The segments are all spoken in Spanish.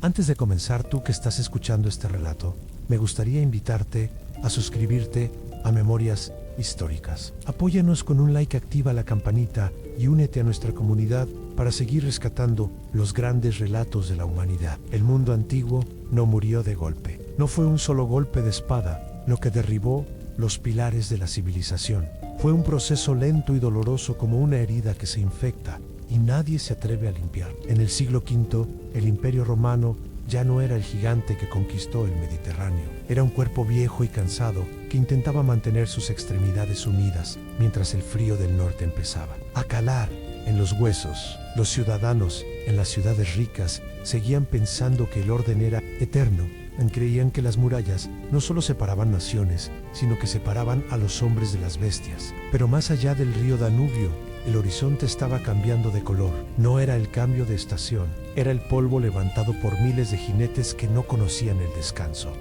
Antes de comenzar, tú que estás escuchando este relato, me gustaría invitarte a suscribirte a Memorias Históricas. Apóyanos con un like, activa la campanita y únete a nuestra comunidad para seguir rescatando los grandes relatos de la humanidad. El mundo antiguo no murió de golpe. No fue un solo golpe de espada lo que derribó los pilares de la civilización. Fue un proceso lento y doloroso, como una herida que se infecta y nadie se atreve a limpiar. En el siglo V, el Imperio Romano ya no era el gigante que conquistó el Mediterráneo. Era un cuerpo viejo y cansado que intentaba mantener sus extremidades unidas mientras el frío del norte empezaba a calar en los huesos. Los ciudadanos en las ciudades ricas seguían pensando que el orden era eterno. Creían que las murallas no solo separaban naciones, sino que separaban a los hombres de las bestias. Pero más allá del río Danubio, el horizonte estaba cambiando de color. No era el cambio de estación, era el polvo levantado por miles de jinetes que no conocían el descanso.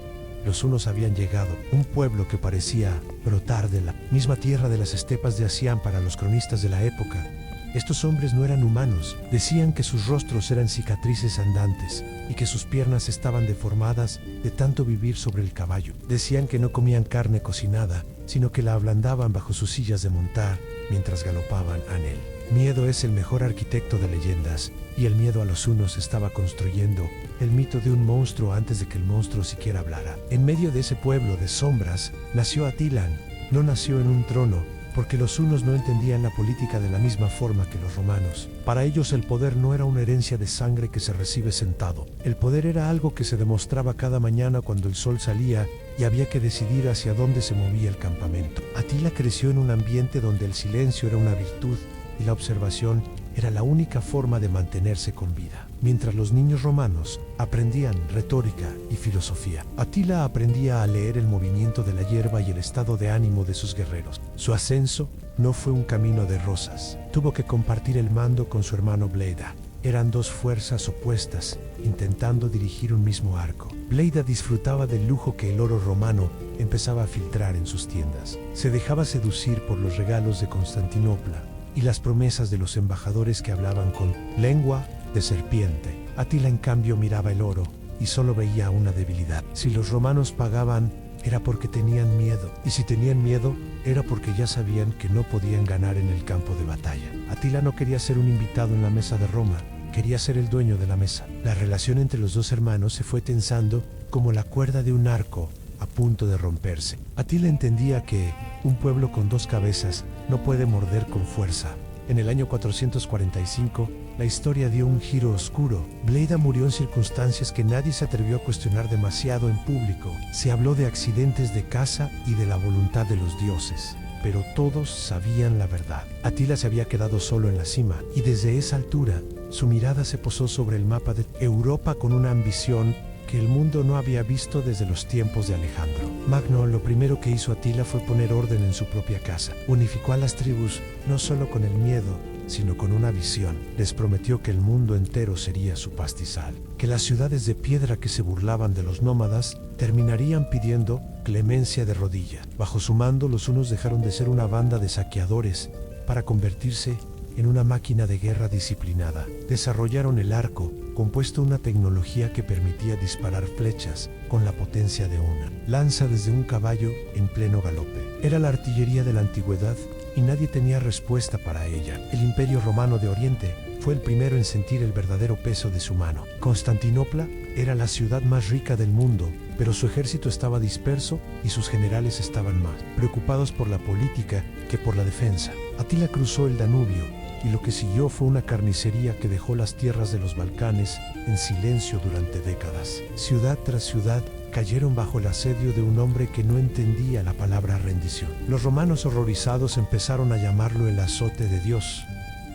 Los hunos habían llegado, un pueblo que parecía brotar de la misma tierra de las estepas de Asián para los cronistas de la época. Estos hombres no eran humanos. Decían que sus rostros eran cicatrices andantes y que sus piernas estaban deformadas de tanto vivir sobre el caballo. Decían que no comían carne cocinada, sino que la ablandaban bajo sus sillas de montar mientras galopaban en él. Miedo es el mejor arquitecto de leyendas, y el miedo a los hunos estaba construyendo el mito de un monstruo antes de que el monstruo siquiera hablara. En medio de ese pueblo de sombras nació Atila. No nació en un trono, porque los hunos no entendían la política de la misma forma que los romanos. Para ellos el poder no era una herencia de sangre que se recibe sentado. El poder era algo que se demostraba cada mañana cuando el sol salía y había que decidir hacia dónde se movía el campamento. Atila creció en un ambiente donde el silencio era una virtud y la observación era la única forma de mantenerse con vida. Mientras los niños romanos aprendían retórica y filosofía, Atila aprendía a leer el movimiento de la hierba y el estado de ánimo de sus guerreros. Su ascenso no fue un camino de rosas. Tuvo que compartir el mando con su hermano Bleida. Eran dos fuerzas opuestas, intentando dirigir un mismo arco. Bleida disfrutaba del lujo que el oro romano empezaba a filtrar en sus tiendas. Se dejaba seducir por los regalos de Constantinopla y las promesas de los embajadores que hablaban con lengua de serpiente. Atila, en cambio, miraba el oro y solo veía una debilidad. Si los romanos pagaban, era porque tenían miedo, y si tenían miedo, era porque ya sabían que no podían ganar en el campo de batalla. Atila no quería ser un invitado en la mesa de Roma, quería ser el dueño de la mesa. La relación entre los dos hermanos se fue tensando como la cuerda de un arco a punto de romperse. Atila entendía que un pueblo con dos cabezas no puede morder con fuerza. En el año 445, la historia dio un giro oscuro. Bleida murió en circunstancias que nadie se atrevió a cuestionar demasiado en público. Se habló de accidentes de caza y de la voluntad de los dioses, pero todos sabían la verdad. Atila se había quedado solo en la cima, y desde esa altura, su mirada se posó sobre el mapa de Europa con una ambición que el mundo no había visto desde los tiempos de Alejandro Magno. Lo primero que hizo Atila fue poner orden en su propia casa. Unificó a las tribus, no solo con el miedo, sino con una visión. Les prometió que el mundo entero sería su pastizal, que las ciudades de piedra que se burlaban de los nómadas terminarían pidiendo clemencia de rodillas. Bajo su mando, los hunos dejaron de ser una banda de saqueadores para convertirse en una máquina de guerra disciplinada. Desarrollaron el arco, compuesto una tecnología que permitía disparar flechas con la potencia de una lanza desde un caballo en pleno galope. Era la artillería de la antigüedad y nadie tenía respuesta para ella. El Imperio Romano de Oriente fue el primero en sentir el verdadero peso de su mano. Constantinopla era la ciudad más rica del mundo, pero su ejército estaba disperso y sus generales estaban más preocupados por la política que por la defensa. Atila cruzó el Danubio, y lo que siguió fue una carnicería que dejó las tierras de los Balcanes en silencio durante décadas. Ciudad tras ciudad cayeron bajo el asedio de un hombre que no entendía la palabra rendición. Los romanos, horrorizados, empezaron a llamarlo el azote de Dios.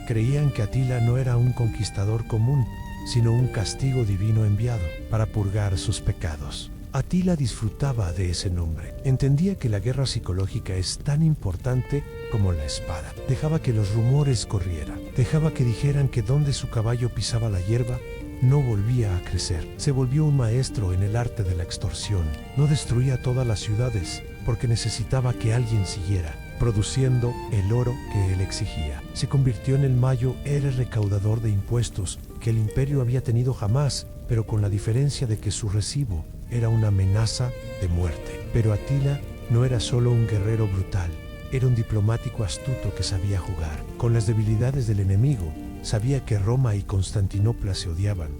Creían que Atila no era un conquistador común, sino un castigo divino enviado para purgar sus pecados. Atila disfrutaba de ese nombre. Entendía que la guerra psicológica es tan importante como la espada. Dejaba que los rumores corrieran. Dejaba que dijeran que donde su caballo pisaba la hierba, no volvía a crecer. Se volvió un maestro en el arte de la extorsión. No destruía todas las ciudades, porque necesitaba que alguien siguiera produciendo el oro que él exigía. Se convirtió en el mayor recaudador de impuestos que el imperio había tenido jamás, pero con la diferencia de que su recibo era una amenaza de muerte. Pero Atila no era solo un guerrero brutal, era un diplomático astuto que sabía jugar con las debilidades del enemigo. Sabía que Roma y Constantinopla se odiaban.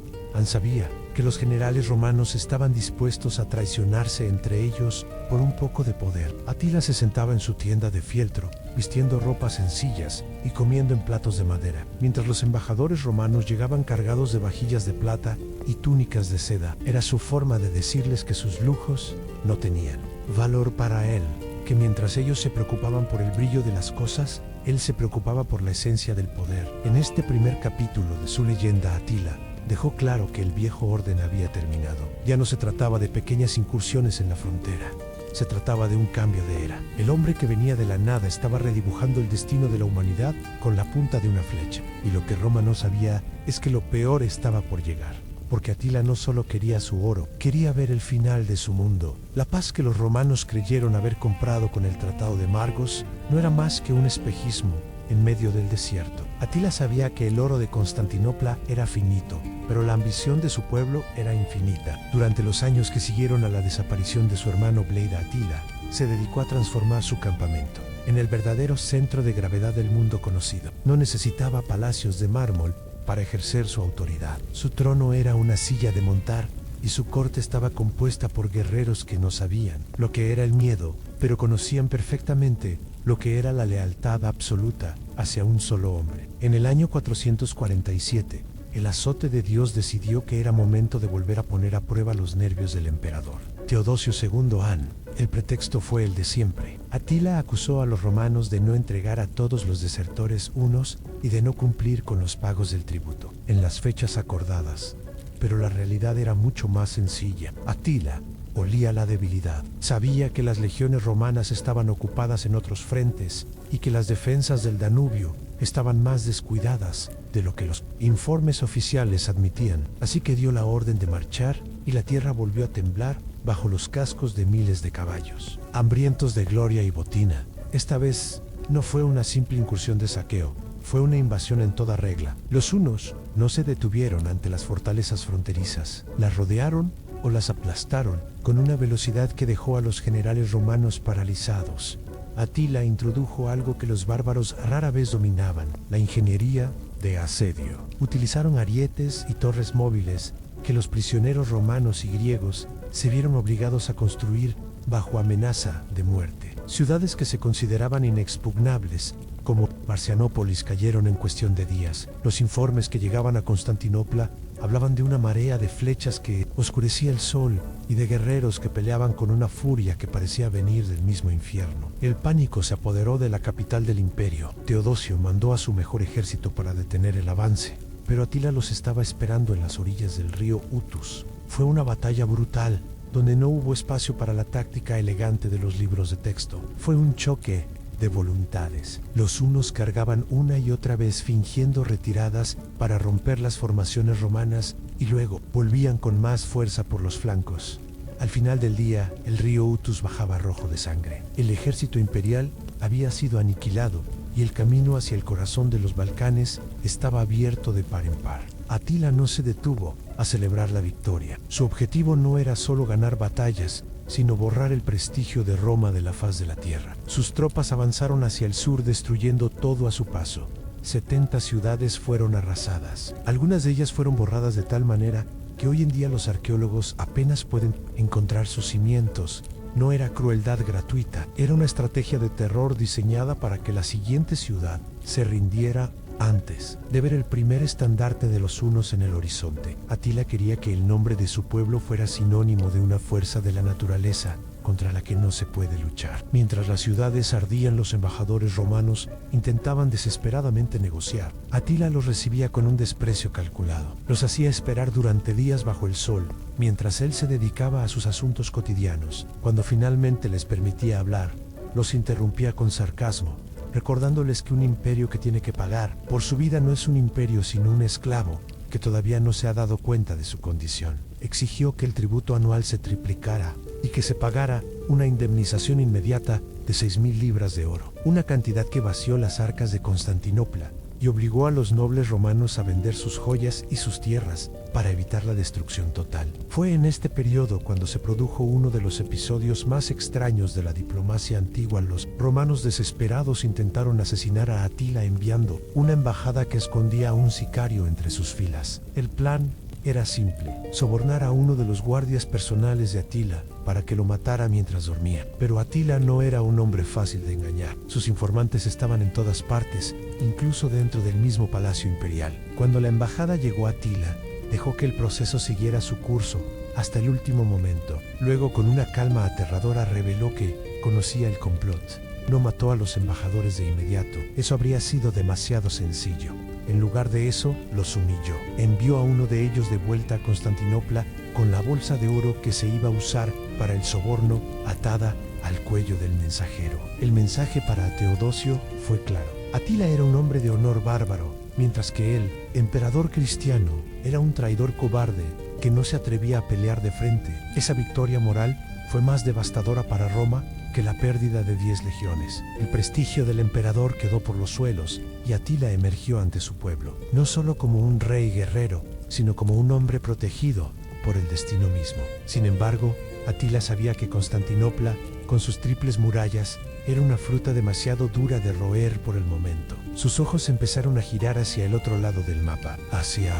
Sabía que los generales romanos estaban dispuestos a traicionarse entre ellos por un poco de poder. Atila se sentaba en su tienda de fieltro, vistiendo ropas sencillas y comiendo en platos de madera, mientras los embajadores romanos llegaban cargados de vajillas de plata y túnicas de seda. Era su forma de decirles que sus lujos no tenían valor para él, que mientras ellos se preocupaban por el brillo de las cosas, él se preocupaba por la esencia del poder. En este primer capítulo de su leyenda, Atila dejó claro que el viejo orden había terminado. Ya no se trataba de pequeñas incursiones en la frontera. Se trataba de un cambio de era. El hombre que venía de la nada estaba redibujando el destino de la humanidad con la punta de una flecha. Y lo que Roma no sabía es que lo peor estaba por llegar. Porque Atila no solo quería su oro, quería ver el final de su mundo. La paz que los romanos creyeron haber comprado con el Tratado de Margos no era más que un espejismo en medio del desierto. Atila sabía que el oro de Constantinopla era finito, pero la ambición de su pueblo era infinita. Durante los años que siguieron a la desaparición de su hermano Bleida, Atila se dedicó a transformar su campamento en el verdadero centro de gravedad del mundo conocido. No necesitaba palacios de mármol para ejercer su autoridad. Su trono era una silla de montar y su corte estaba compuesta por guerreros que no sabían lo que era el miedo, pero conocían perfectamente lo que era la lealtad absoluta hacia un solo hombre. En el año 447, el azote de Dios decidió que era momento de volver a poner a prueba los nervios del emperador. Teodosio II Han. El pretexto fue el de siempre. Atila acusó a los romanos de no entregar a todos los desertores hunos y de no cumplir con los pagos del tributo en las fechas acordadas. Pero la realidad era mucho más sencilla. Atila olía la debilidad. Sabía que las legiones romanas estaban ocupadas en otros frentes y que las defensas del Danubio estaban más descuidadas de lo que los informes oficiales admitían. Así que dio la orden de marchar y la tierra volvió a temblar bajo los cascos de miles de caballos, hambrientos de gloria y botina. Esta vez no fue una simple incursión de saqueo, fue una invasión en toda regla. Los hunos no se detuvieron ante las fortalezas fronterizas, las rodearon o las aplastaron con una velocidad que dejó a los generales romanos paralizados. Atila introdujo algo que los bárbaros rara vez dominaban, la ingeniería de asedio. Utilizaron arietes y torres móviles que los prisioneros romanos y griegos se vieron obligados a construir bajo amenaza de muerte. Ciudades que se consideraban inexpugnables, como Marcianópolis, cayeron en cuestión de días. Los informes que llegaban a Constantinopla hablaban de una marea de flechas que oscurecía el sol y de guerreros que peleaban con una furia que parecía venir del mismo infierno. El pánico se apoderó de la capital del imperio. Teodosio mandó a su mejor ejército para detener el avance, pero Atila los estaba esperando en las orillas del río Utus. Fue una batalla brutal, donde no hubo espacio para la táctica elegante de los libros de texto. Fue un choque de voluntades. Los hunos cargaban una y otra vez fingiendo retiradas para romper las formaciones romanas y luego volvían con más fuerza por los flancos. Al final del día, el río Utus bajaba rojo de sangre. El ejército imperial había sido aniquilado y el camino hacia el corazón de los Balcanes estaba abierto de par en par. Atila no se detuvo a celebrar la victoria. Su objetivo no era solo ganar batallas, sino borrar el prestigio de Roma de la faz de la tierra. Sus tropas avanzaron hacia el sur destruyendo todo a su paso. 70 ciudades fueron arrasadas. Algunas de ellas fueron borradas de tal manera que hoy en día los arqueólogos apenas pueden encontrar sus cimientos. No era crueldad gratuita, era una estrategia de terror diseñada para que la siguiente ciudad se rindiera antes de ver el primer estandarte de los hunos en el horizonte. Atila quería que el nombre de su pueblo fuera sinónimo de una fuerza de la naturaleza contra la que no se puede luchar. Mientras las ciudades ardían, los embajadores romanos intentaban desesperadamente negociar. Atila los recibía con un desprecio calculado. Los hacía esperar durante días bajo el sol, mientras él se dedicaba a sus asuntos cotidianos. Cuando finalmente les permitía hablar, los interrumpía con sarcasmo, recordándoles que un imperio que tiene que pagar por su vida no es un imperio sino un esclavo que todavía no se ha dado cuenta de su condición. Exigió que el tributo anual se triplicara y que se pagara una indemnización inmediata de 6.000 libras de oro, una cantidad que vació las arcas de Constantinopla y obligó a los nobles romanos a vender sus joyas y sus tierras para evitar la destrucción total. Fue en este periodo cuando se produjo uno de los episodios más extraños de la diplomacia antigua. Los romanos desesperados intentaron asesinar a Atila enviando una embajada que escondía a un sicario entre sus filas. El plan era simple: sobornar a uno de los guardias personales de Atila para que lo matara mientras dormía. Pero Atila no era un hombre fácil de engañar. Sus informantes estaban en todas partes, incluso dentro del mismo palacio imperial. Cuando la embajada llegó a Atila, dejó que el proceso siguiera su curso hasta el último momento. Luego, con una calma aterradora, reveló que conocía el complot. No mató a los embajadores de inmediato. Eso habría sido demasiado sencillo. En lugar de eso, los humilló. Envió a uno de ellos de vuelta a Constantinopla con la bolsa de oro que se iba a usar para el soborno atada al cuello del mensajero. El mensaje para Teodosio fue claro. Atila era un hombre de honor bárbaro, mientras que él, emperador cristiano, era un traidor cobarde que no se atrevía a pelear de frente. Esa victoria moral fue más devastadora para Roma que la pérdida de 10 legiones. El prestigio del emperador quedó por los suelos y Atila emergió ante su pueblo, no solo como un rey guerrero, sino como un hombre protegido por el destino mismo. Sin embargo, Atila sabía que Constantinopla, con sus triples murallas, era una fruta demasiado dura de roer por el momento. Sus ojos empezaron a girar hacia el otro lado del mapa, hacia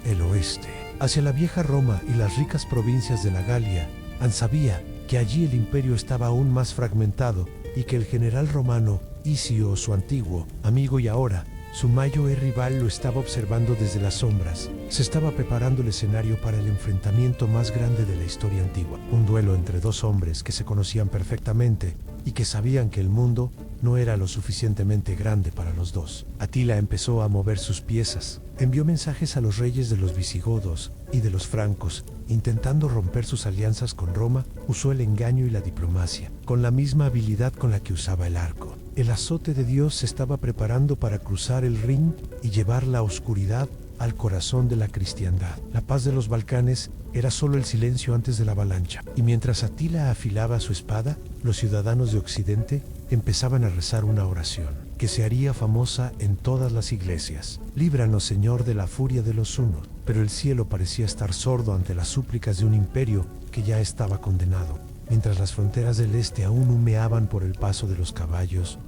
el oeste, hacia la vieja Roma y las ricas provincias de la Galia. Sabía que allí el imperio estaba aún más fragmentado y que el general romano Icio, su antiguo amigo y ahora su mayor rival, lo estaba observando desde las sombras. Se estaba preparando el escenario para el enfrentamiento más grande de la historia antigua. Un duelo entre dos hombres que se conocían perfectamente y que sabían que el mundo no era lo suficientemente grande para los dos. Atila empezó a mover sus piezas. Envió mensajes a los reyes de los visigodos y de los francos, intentando romper sus alianzas con Roma. Usó el engaño y la diplomacia, con la misma habilidad con la que usaba el arco. El azote de Dios se estaba preparando para cruzar el Rin y llevar la oscuridad al corazón de la cristiandad. La paz de los Balcanes era solo el silencio antes de la avalancha. Y mientras Atila afilaba su espada, los ciudadanos de Occidente empezaban a rezar una oración que se haría famosa en todas las iglesias. Líbranos, Señor, de la furia de los hunos. Pero el cielo parecía estar sordo ante las súplicas de un imperio que ya estaba condenado. Mientras las fronteras del este aún humeaban por el paso de los caballos,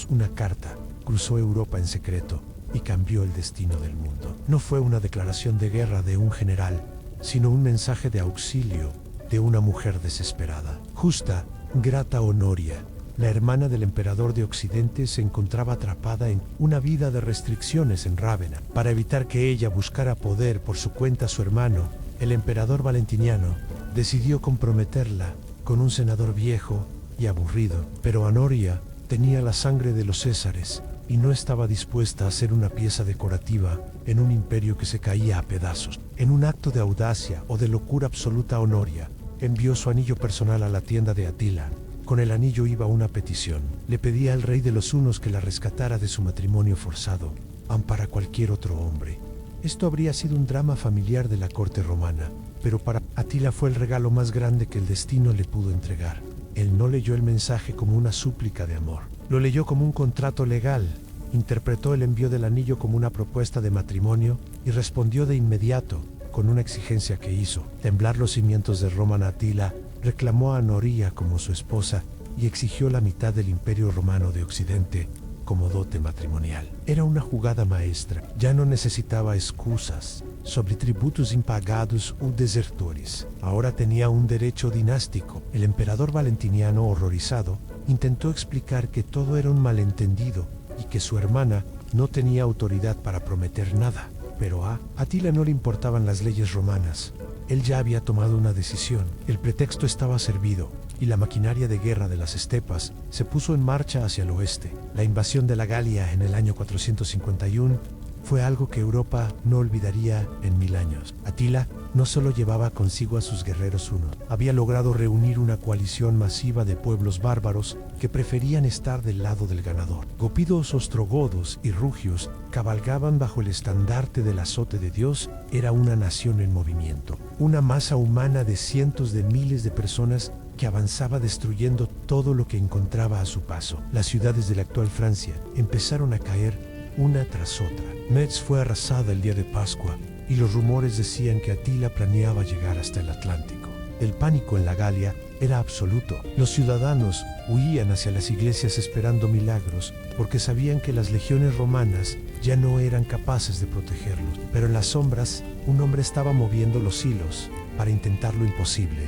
una carta cruzó Europa en secreto y cambió el destino del mundo. No fue una declaración de guerra de un general, sino un mensaje de auxilio de una mujer desesperada. Justa Grata Honoria, la hermana del emperador de Occidente, se encontraba atrapada en una vida de restricciones en Rávena. Para evitar que ella buscara poder por su cuenta, su hermano, el emperador Valentiniano, decidió comprometerla con un senador viejo y aburrido. Pero Honoria tenía la sangre de los Césares y no estaba dispuesta a ser una pieza decorativa en un imperio que se caía a pedazos. En un acto de audacia o de locura absoluta, Honoria envió su anillo personal a la tienda de Atila. Con el anillo iba una petición. Le pedía al rey de los hunos que la rescatara de su matrimonio forzado, aun para cualquier otro hombre. Esto habría sido un drama familiar de la corte romana, pero para Atila fue el regalo más grande que el destino le pudo entregar. Él no leyó el mensaje como una súplica de amor, lo leyó como un contrato legal. Interpretó el envío del anillo como una propuesta de matrimonio y respondió de inmediato con una exigencia que hizo temblar los cimientos de Roma. Atila reclamó a Honoria como su esposa y exigió la mitad del imperio romano de Occidente como dote matrimonial. Era una jugada maestra. Ya no necesitaba excusas sobre tributos impagados o desertores. Ahora tenía un derecho dinástico. El emperador Valentiniano, horrorizado, intentó explicar que todo era un malentendido y que su hermana no tenía autoridad para prometer nada. Pero a Atila no le importaban las leyes romanas. Él ya había tomado una decisión. El pretexto estaba servido y la maquinaria de guerra de las estepas se puso en marcha hacia el oeste. La invasión de la Galia en el año 451 fue algo que Europa no olvidaría en 1000 años. Atila no solo llevaba consigo a sus guerreros hunos, había logrado reunir una coalición masiva de pueblos bárbaros que preferían estar del lado del ganador. Gopidos, ostrogodos y rugios cabalgaban bajo el estandarte del azote de Dios. Era una nación en movimiento, una masa humana de cientos de miles de personas que avanzaba destruyendo todo lo que encontraba a su paso. Las ciudades de la actual Francia empezaron a caer una tras otra. Metz fue arrasada el día de Pascua y los rumores decían que Atila planeaba llegar hasta el Atlántico. El pánico en la Galia era absoluto. Los ciudadanos huían hacia las iglesias esperando milagros porque sabían que las legiones romanas ya no eran capaces de protegerlos. Pero en las sombras, un hombre estaba moviendo los hilos para intentar lo imposible.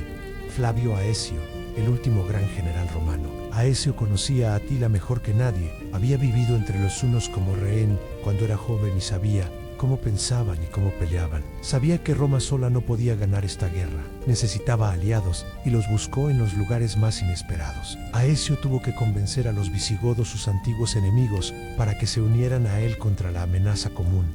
Flavio Aecio, el último gran general romano. Aecio conocía a Atila mejor que nadie. Había vivido entre los hunos como rehén cuando era joven y sabía cómo pensaban y cómo peleaban. Sabía que Roma sola no podía ganar esta guerra. Necesitaba aliados y los buscó en los lugares más inesperados. Aecio tuvo que convencer a los visigodos, sus antiguos enemigos, para que se unieran a él contra la amenaza común.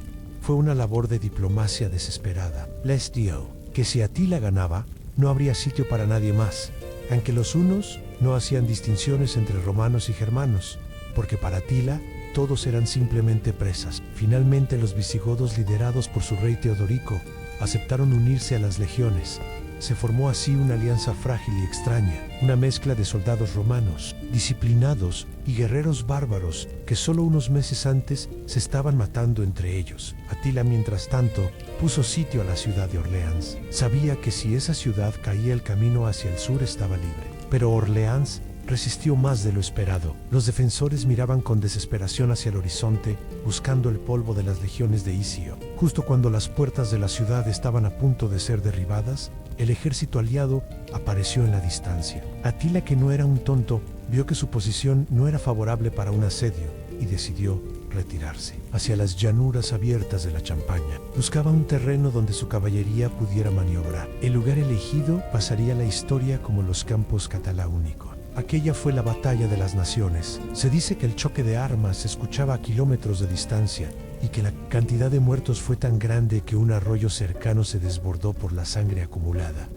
Fue una labor de diplomacia desesperada. Les dio que si Atila ganaba, no habría sitio para nadie más, aunque los hunos no hacían distinciones entre romanos y germanos, porque para Atila todos eran simplemente presas. Finalmente los visigodos, liderados por su rey Teodorico, aceptaron unirse a las legiones. Se formó así una alianza frágil y extraña, una mezcla de soldados romanos, disciplinados, y guerreros bárbaros que solo unos meses antes se estaban matando entre ellos. Atila, mientras tanto, puso sitio a la ciudad de Orleans. Sabía que si esa ciudad caía, el camino hacia el sur estaba libre. Pero Orleans resistió más de lo esperado. Los defensores miraban con desesperación hacia el horizonte, buscando el polvo de las legiones de Isio. Justo cuando las puertas de la ciudad estaban a punto de ser derribadas, el ejército aliado apareció en la distancia. Atila, que no era un tonto, vio que su posición no era favorable para un asedio y decidió retirarse hacia las llanuras abiertas de la Champaña. Buscaba un terreno donde su caballería pudiera maniobrar. El lugar elegido pasaría a la historia como los Campos Cataláunicos. Aquella fue la batalla de las naciones. Se dice que el choque de armas se escuchaba a kilómetros de distancia y que la cantidad de muertos fue tan grande que un arroyo cercano se desbordó por la sangre acumulada.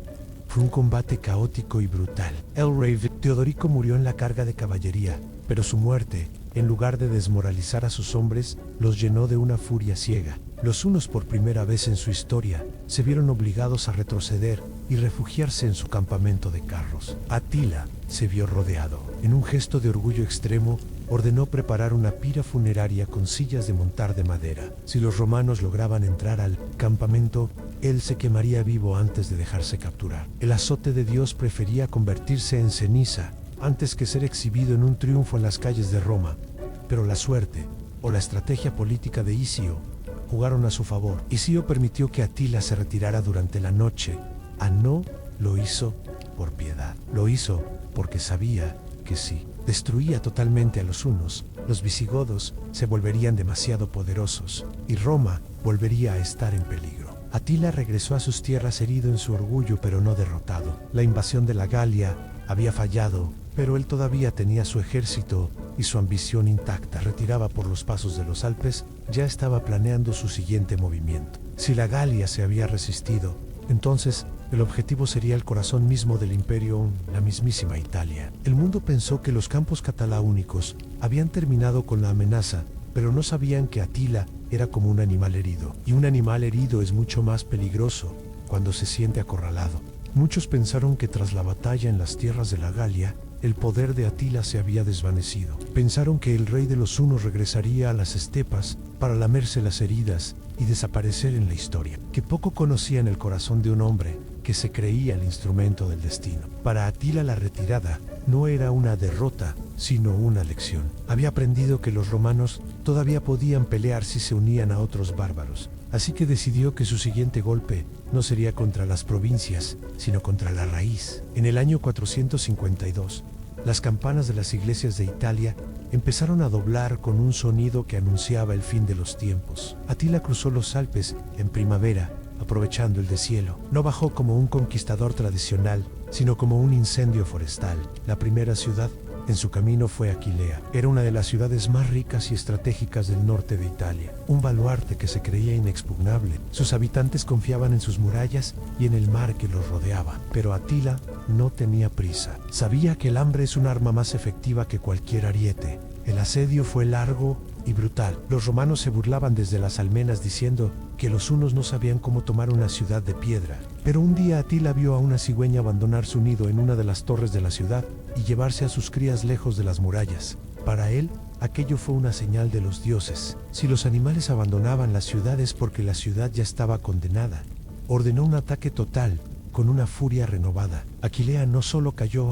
Fue un combate caótico y brutal. El rey Teodorico murió en la carga de caballería, pero su muerte, en lugar de desmoralizar a sus hombres, los llenó de una furia ciega. Los hunos, por primera vez en su historia, se vieron obligados a retroceder y refugiarse en su campamento de carros. Atila se vio rodeado. En un gesto de orgullo extremo, ordenó preparar una pira funeraria con sillas de montar de madera. Si los romanos lograban entrar al campamento, él se quemaría vivo antes de dejarse capturar. El azote de Dios prefería convertirse en ceniza antes que ser exhibido en un triunfo en las calles de Roma. Pero la suerte, o la estrategia política de Isio, jugaron a su favor. Isio permitió que Atila se retirara durante la noche. No lo hizo por piedad. Lo hizo porque sabía que si destruía totalmente a los hunos, los visigodos se volverían demasiado poderosos y Roma volvería a estar en peligro. Atila regresó a sus tierras herido en su orgullo, pero no derrotado. La invasión de la Galia había fallado, pero él todavía tenía su ejército y su ambición intacta. Retiraba por los pasos de los Alpes, ya estaba planeando su siguiente movimiento. Si la Galia se había resistido, entonces el objetivo sería el corazón mismo del imperio, la mismísima Italia. El mundo pensó que los Campos Cataláunicos habían terminado con la amenaza, pero no sabían que Atila era como un animal herido. Y un animal herido es mucho más peligroso cuando se siente acorralado. Muchos pensaron que tras la batalla en las tierras de la Galia, el poder de Atila se había desvanecido. Pensaron que el rey de los hunos regresaría a las estepas para lamerse las heridas y desaparecer en la historia. Que poco conocían el corazón de un hombre que se creía el instrumento del destino. Para Atila la retirada no era una derrota, sino una lección. Había aprendido que los romanos todavía podían pelear si se unían a otros bárbaros. Así que decidió que su siguiente golpe no sería contra las provincias, sino contra la raíz. En el año 452, las campanas de las iglesias de Italia empezaron a doblar con un sonido que anunciaba el fin de los tiempos. Atila cruzó los Alpes en primavera, aprovechando el deshielo. No bajó como un conquistador tradicional, sino como un incendio forestal. La primera ciudad en su camino fue Aquilea. Era una de las ciudades más ricas y estratégicas del norte de Italia, un baluarte que se creía inexpugnable. Sus habitantes confiaban en sus murallas y en el mar que los rodeaba. Pero Atila no tenía prisa. Sabía que el hambre es un arma más efectiva que cualquier ariete. El asedio fue largo y brutal. Los romanos se burlaban desde las almenas diciendo que los hunos no sabían cómo tomar una ciudad de piedra. Pero un día Atila vio a una cigüeña abandonar su nido en una de las torres de la ciudad y llevarse a sus crías lejos de las murallas. Para él, aquello fue una señal de los dioses. Si los animales abandonaban la ciudad es porque la ciudad ya estaba condenada. Ordenó un ataque total, con una furia renovada. Aquilea no solo cayó,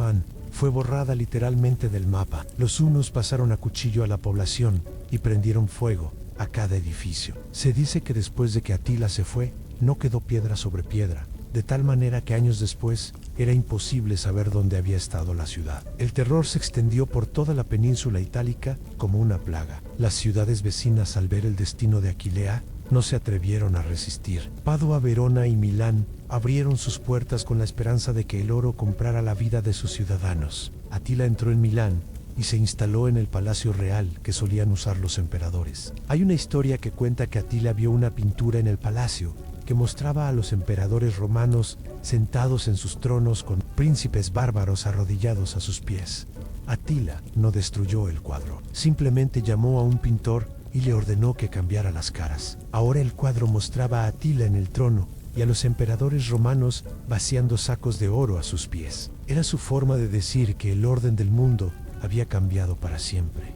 fue borrada literalmente del mapa. Los hunos pasaron a cuchillo a la población y prendieron fuego a cada edificio. Se dice que después de que Atila se fue, no quedó piedra sobre piedra, de tal manera que años después era imposible saber dónde había estado la ciudad. El terror se extendió por toda la península itálica como una plaga. Las ciudades vecinas, al ver el destino de Aquilea, no se atrevieron a resistir. Padua, Verona y Milán abrieron sus puertas con la esperanza de que el oro comprara la vida de sus ciudadanos. Atila entró en Milán y se instaló en el palacio real que solían usar los emperadores. Hay una historia que cuenta que Atila vio una pintura en el palacio que mostraba a los emperadores romanos sentados en sus tronos con príncipes bárbaros arrodillados a sus pies. Atila no destruyó el cuadro, simplemente llamó a un pintor y le ordenó que cambiara las caras. Ahora el cuadro mostraba a Atila en el trono y a los emperadores romanos vaciando sacos de oro a sus pies. Era su forma de decir que el orden del mundo había cambiado para siempre.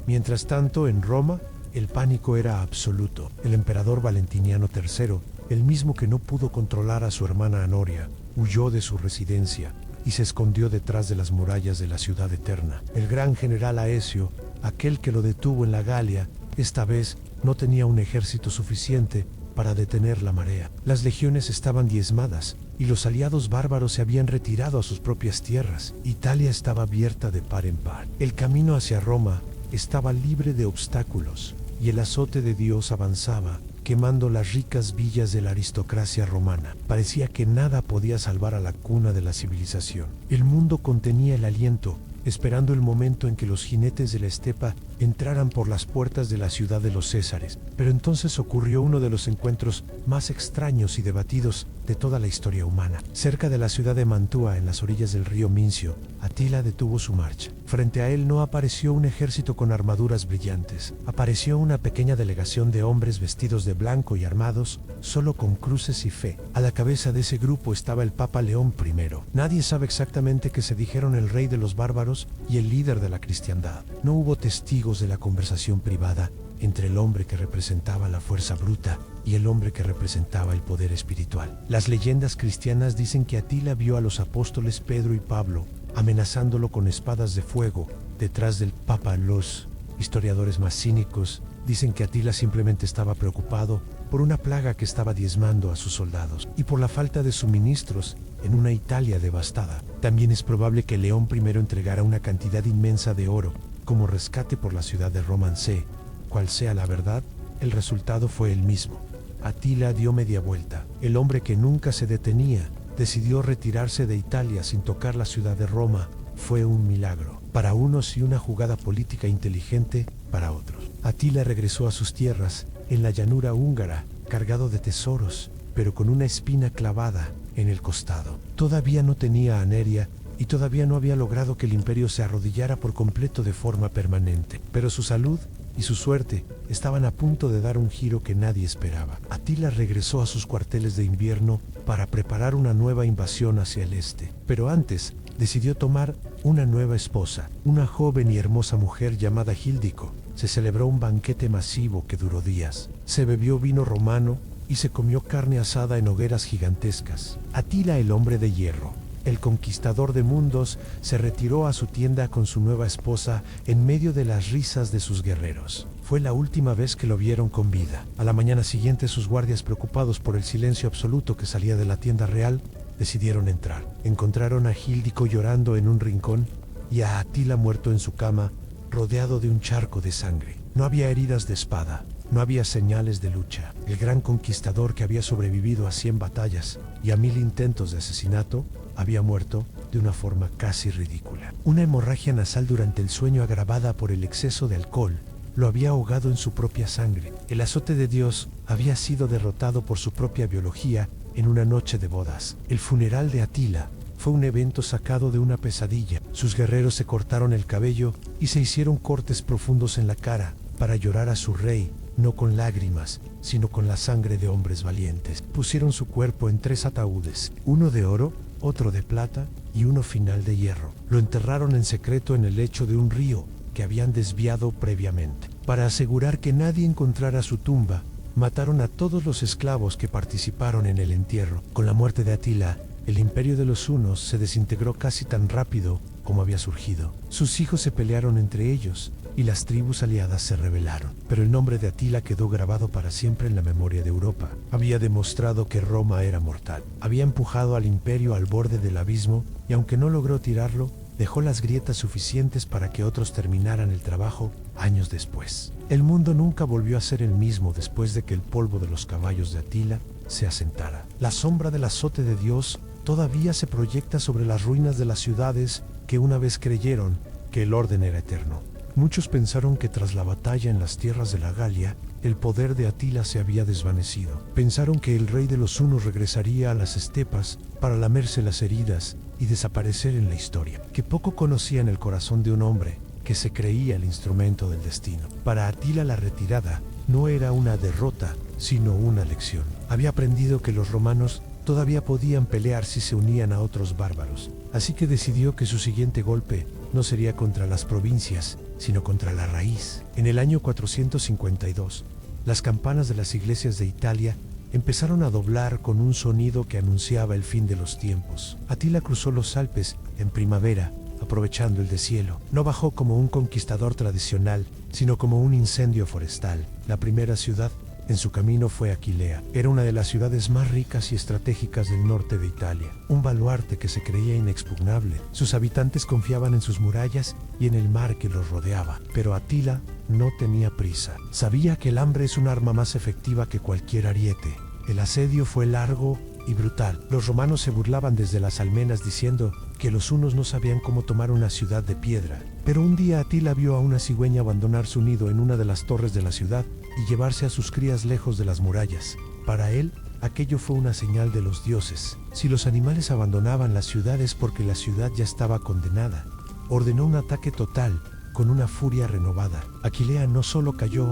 Mientras tanto, en Roma, el pánico era absoluto. El emperador Valentiniano III, el mismo que no pudo controlar a su hermana Honoria, huyó de su residencia y se escondió detrás de las murallas de la ciudad eterna. El gran general Aecio, aquel que lo detuvo en la Galia, esta vez no tenía un ejército suficiente para detener la marea. Las legiones estaban diezmadas y los aliados bárbaros se habían retirado a sus propias tierras. Italia estaba abierta de par en par. El camino hacia Roma estaba libre de obstáculos y el azote de Dios avanzaba, quemando las ricas villas de la aristocracia romana. Parecía que nada podía salvar a la cuna de la civilización. El mundo contenía el aliento, esperando el momento en que los jinetes de la estepa entraran por las puertas de la ciudad de los Césares. Pero entonces ocurrió uno de los encuentros más extraños y debatidos de toda la historia humana. Cerca de la ciudad de Mantua, en las orillas del río Mincio, Atila detuvo su marcha. Frente a él no apareció un ejército con armaduras brillantes. Apareció una pequeña delegación de hombres vestidos de blanco y armados, solo con cruces y fe. A la cabeza de ese grupo estaba el Papa León I. Nadie sabe exactamente qué se dijeron el rey de los bárbaros y el líder de la cristiandad. No hubo testigos de la conversación privada entre el hombre que representaba la fuerza bruta y el hombre que representaba el poder espiritual. Las leyendas cristianas dicen que Atila vio a los apóstoles Pedro y Pablo amenazándolo con espadas de fuego detrás del Papa. Los historiadores más cínicos dicen que Atila simplemente estaba preocupado por una plaga que estaba diezmando a sus soldados y por la falta de suministros en una Italia devastada. También es probable que León I entregara una cantidad inmensa de oro como rescate por la ciudad de Romance. Cual sea la verdad, el resultado fue el mismo. Atila dio media vuelta. El hombre que nunca se detenía decidió retirarse de Italia sin tocar la ciudad de Roma. Fue un milagro para unos y una jugada política inteligente para otros. Atila regresó a sus tierras en la llanura húngara, cargado de tesoros, pero con una espina clavada en el costado. Todavía no tenía a Neria y todavía no había logrado que el imperio se arrodillara por completo de forma permanente. Pero su salud y su suerte estaban a punto de dar un giro que nadie esperaba. Atila regresó a sus cuarteles de invierno para preparar una nueva invasión hacia el este. Pero antes, decidió tomar una nueva esposa, una joven y hermosa mujer llamada Gíldico. Se celebró un banquete masivo que duró días. Se bebió vino romano y se comió carne asada en hogueras gigantescas. Atila, el hombre de hierro, el conquistador de mundos, se retiró a su tienda con su nueva esposa en medio de las risas de sus guerreros. Fue la última vez que lo vieron con vida. A la mañana siguiente, sus guardias, preocupados por el silencio absoluto que salía de la tienda real, decidieron entrar. Encontraron a Gíldico llorando en un rincón y a Atila muerto en su cama, rodeado de un charco de sangre. No había heridas de espada, no había señales de lucha. El gran conquistador, que había sobrevivido a 100 batallas y a 1000 intentos de asesinato, había muerto de una forma casi ridícula. Una hemorragia nasal durante el sueño, agravada por el exceso de alcohol, lo había ahogado en su propia sangre. El azote de Dios había sido derrotado por su propia biología en una noche de bodas. El funeral de Atila fue un evento sacado de una pesadilla. Sus guerreros se cortaron el cabello y se hicieron cortes profundos en la cara para llorar a su rey, no con lágrimas, sino con la sangre de hombres valientes. Pusieron su cuerpo en 3 ataúdes, uno de oro, otro de plata y uno final de hierro. Lo enterraron en secreto en el lecho de un río que habían desviado previamente. Para asegurar que nadie encontrara su tumba, mataron a todos los esclavos que participaron en el entierro. Con la muerte de Atila, el imperio de los hunos se desintegró casi tan rápido como había surgido. Sus hijos se pelearon entre ellos y las tribus aliadas se rebelaron. Pero el nombre de Atila quedó grabado para siempre en la memoria de Europa. Había demostrado que Roma era mortal. Había empujado al imperio al borde del abismo y aunque no logró tirarlo, dejó las grietas suficientes para que otros terminaran el trabajo años después. El mundo nunca volvió a ser el mismo después de que el polvo de los caballos de Atila se asentara. La sombra del azote de Dios todavía se proyecta sobre las ruinas de las ciudades que una vez creyeron que el orden era eterno. Muchos pensaron que tras la batalla en las tierras de la Galia, el poder de Atila se había desvanecido. Pensaron que el rey de los hunos regresaría a las estepas para lamerse las heridas y desaparecer en la historia. Que poco conocían el corazón de un hombre que se creía el instrumento del destino. Para Atila la retirada no era una derrota, sino una lección. Había aprendido que los romanos todavía podían pelear si se unían a otros bárbaros, así que decidió que su siguiente golpe no sería contra las provincias, sino contra la raíz. En el año 452, las campanas de las iglesias de Italia empezaron a doblar con un sonido que anunciaba el fin de los tiempos. Atila cruzó los Alpes en primavera, aprovechando el deshielo. No bajó como un conquistador tradicional, sino como un incendio forestal. La primera ciudad en su camino fue Aquilea. Era una de las ciudades más ricas y estratégicas del norte de Italia, un baluarte que se creía inexpugnable. Sus habitantes confiaban en sus murallas y en el mar que los rodeaba. Pero Atila no tenía prisa. Sabía que el hambre es un arma más efectiva que cualquier ariete. El asedio fue largo y brutal. Los romanos se burlaban desde las almenas diciendo que los hunos no sabían cómo tomar una ciudad de piedra. Pero un día Atila vio a una cigüeña abandonar su nido en una de las torres de la ciudad y llevarse a sus crías lejos de las murallas. Para él, aquello fue una señal de los dioses. Si los animales abandonaban las ciudades porque la ciudad ya estaba condenada, ordenó un ataque total, con una furia renovada. Aquilea no solo cayó,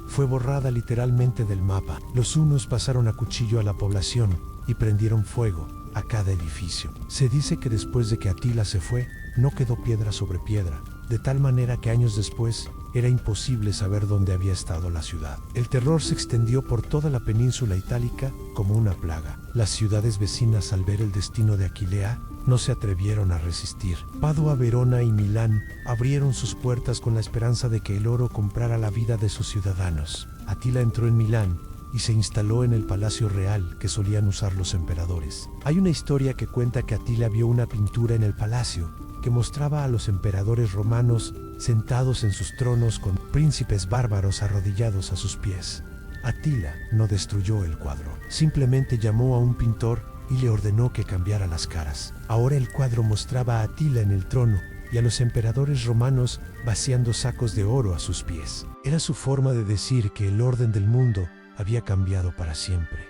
fue borrada literalmente del mapa. Los hunos pasaron a cuchillo a la población y prendieron fuego a cada edificio. Se dice que después de que Atila se fue, no quedó piedra sobre piedra, de tal manera que años después era imposible saber dónde había estado la ciudad. El terror se extendió por toda la península itálica como una plaga. Las ciudades vecinas, al ver el destino de Aquilea, no se atrevieron a resistir. Padua, Verona y Milán abrieron sus puertas con la esperanza de que el oro comprara la vida de sus ciudadanos. Atila entró en Milán y se instaló en el palacio real que solían usar los emperadores. Hay una historia que cuenta que Atila vio una pintura en el palacio que mostraba a los emperadores romanos sentados en sus tronos con príncipes bárbaros arrodillados a sus pies. Atila no destruyó el cuadro, simplemente llamó a un pintor y le ordenó que cambiara las caras. Ahora el cuadro mostraba a Atila en el trono y a los emperadores romanos vaciando sacos de oro a sus pies. Era su forma de decir que el orden del mundo había cambiado para siempre.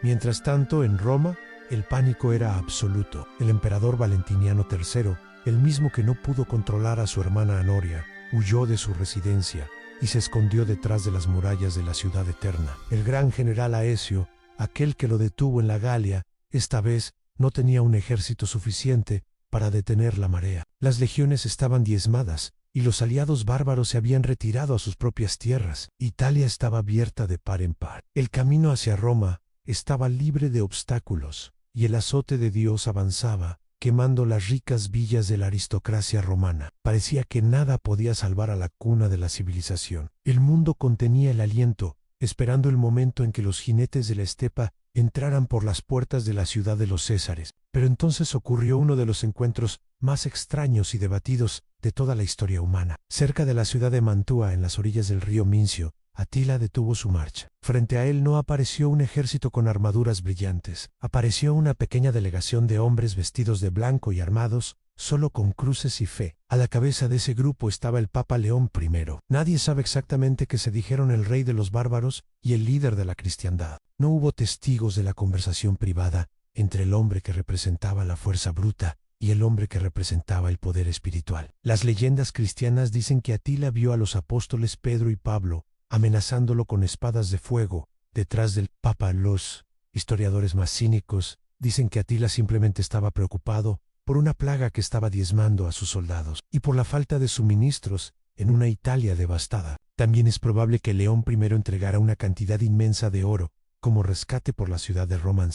Mientras tanto, en Roma, el pánico era absoluto. El emperador Valentiniano III, el mismo que no pudo controlar a su hermana Honoria, huyó de su residencia y se escondió detrás de las murallas de la ciudad eterna. El gran general Aecio, aquel que lo detuvo en la Galia, esta vez no tenía un ejército suficiente para detener la marea. Las legiones estaban diezmadas y los aliados bárbaros se habían retirado a sus propias tierras. Italia estaba abierta de par en par. El camino hacia Roma estaba libre de obstáculos y el azote de Dios avanzaba, quemando las ricas villas de la aristocracia romana. Parecía que nada podía salvar a la cuna de la civilización. El mundo contenía el aliento, esperando el momento en que los jinetes de la estepa entraran por las puertas de la ciudad de los Césares. Pero entonces ocurrió uno de los encuentros más extraños y debatidos de toda la historia humana. Cerca de la ciudad de Mantua, en las orillas del río Mincio, Atila detuvo su marcha. Frente a él no apareció un ejército con armaduras brillantes. Apareció una pequeña delegación de hombres vestidos de blanco y armados, solo con cruces y fe. A la cabeza de ese grupo estaba el Papa León I. Nadie sabe exactamente qué se dijeron el rey de los bárbaros y el líder de la cristiandad. No hubo testigos de la conversación privada entre el hombre que representaba la fuerza bruta y el hombre que representaba el poder espiritual. Las leyendas cristianas dicen que Atila vio a los apóstoles Pedro y Pablo amenazándolo con espadas de fuego detrás del Papa. Los historiadores más cínicos dicen que Atila simplemente estaba preocupado por una plaga que estaba diezmando a sus soldados y por la falta de suministros en una Italia devastada. También es probable que León I entregara una cantidad inmensa de oro como rescate por la ciudad de Roma.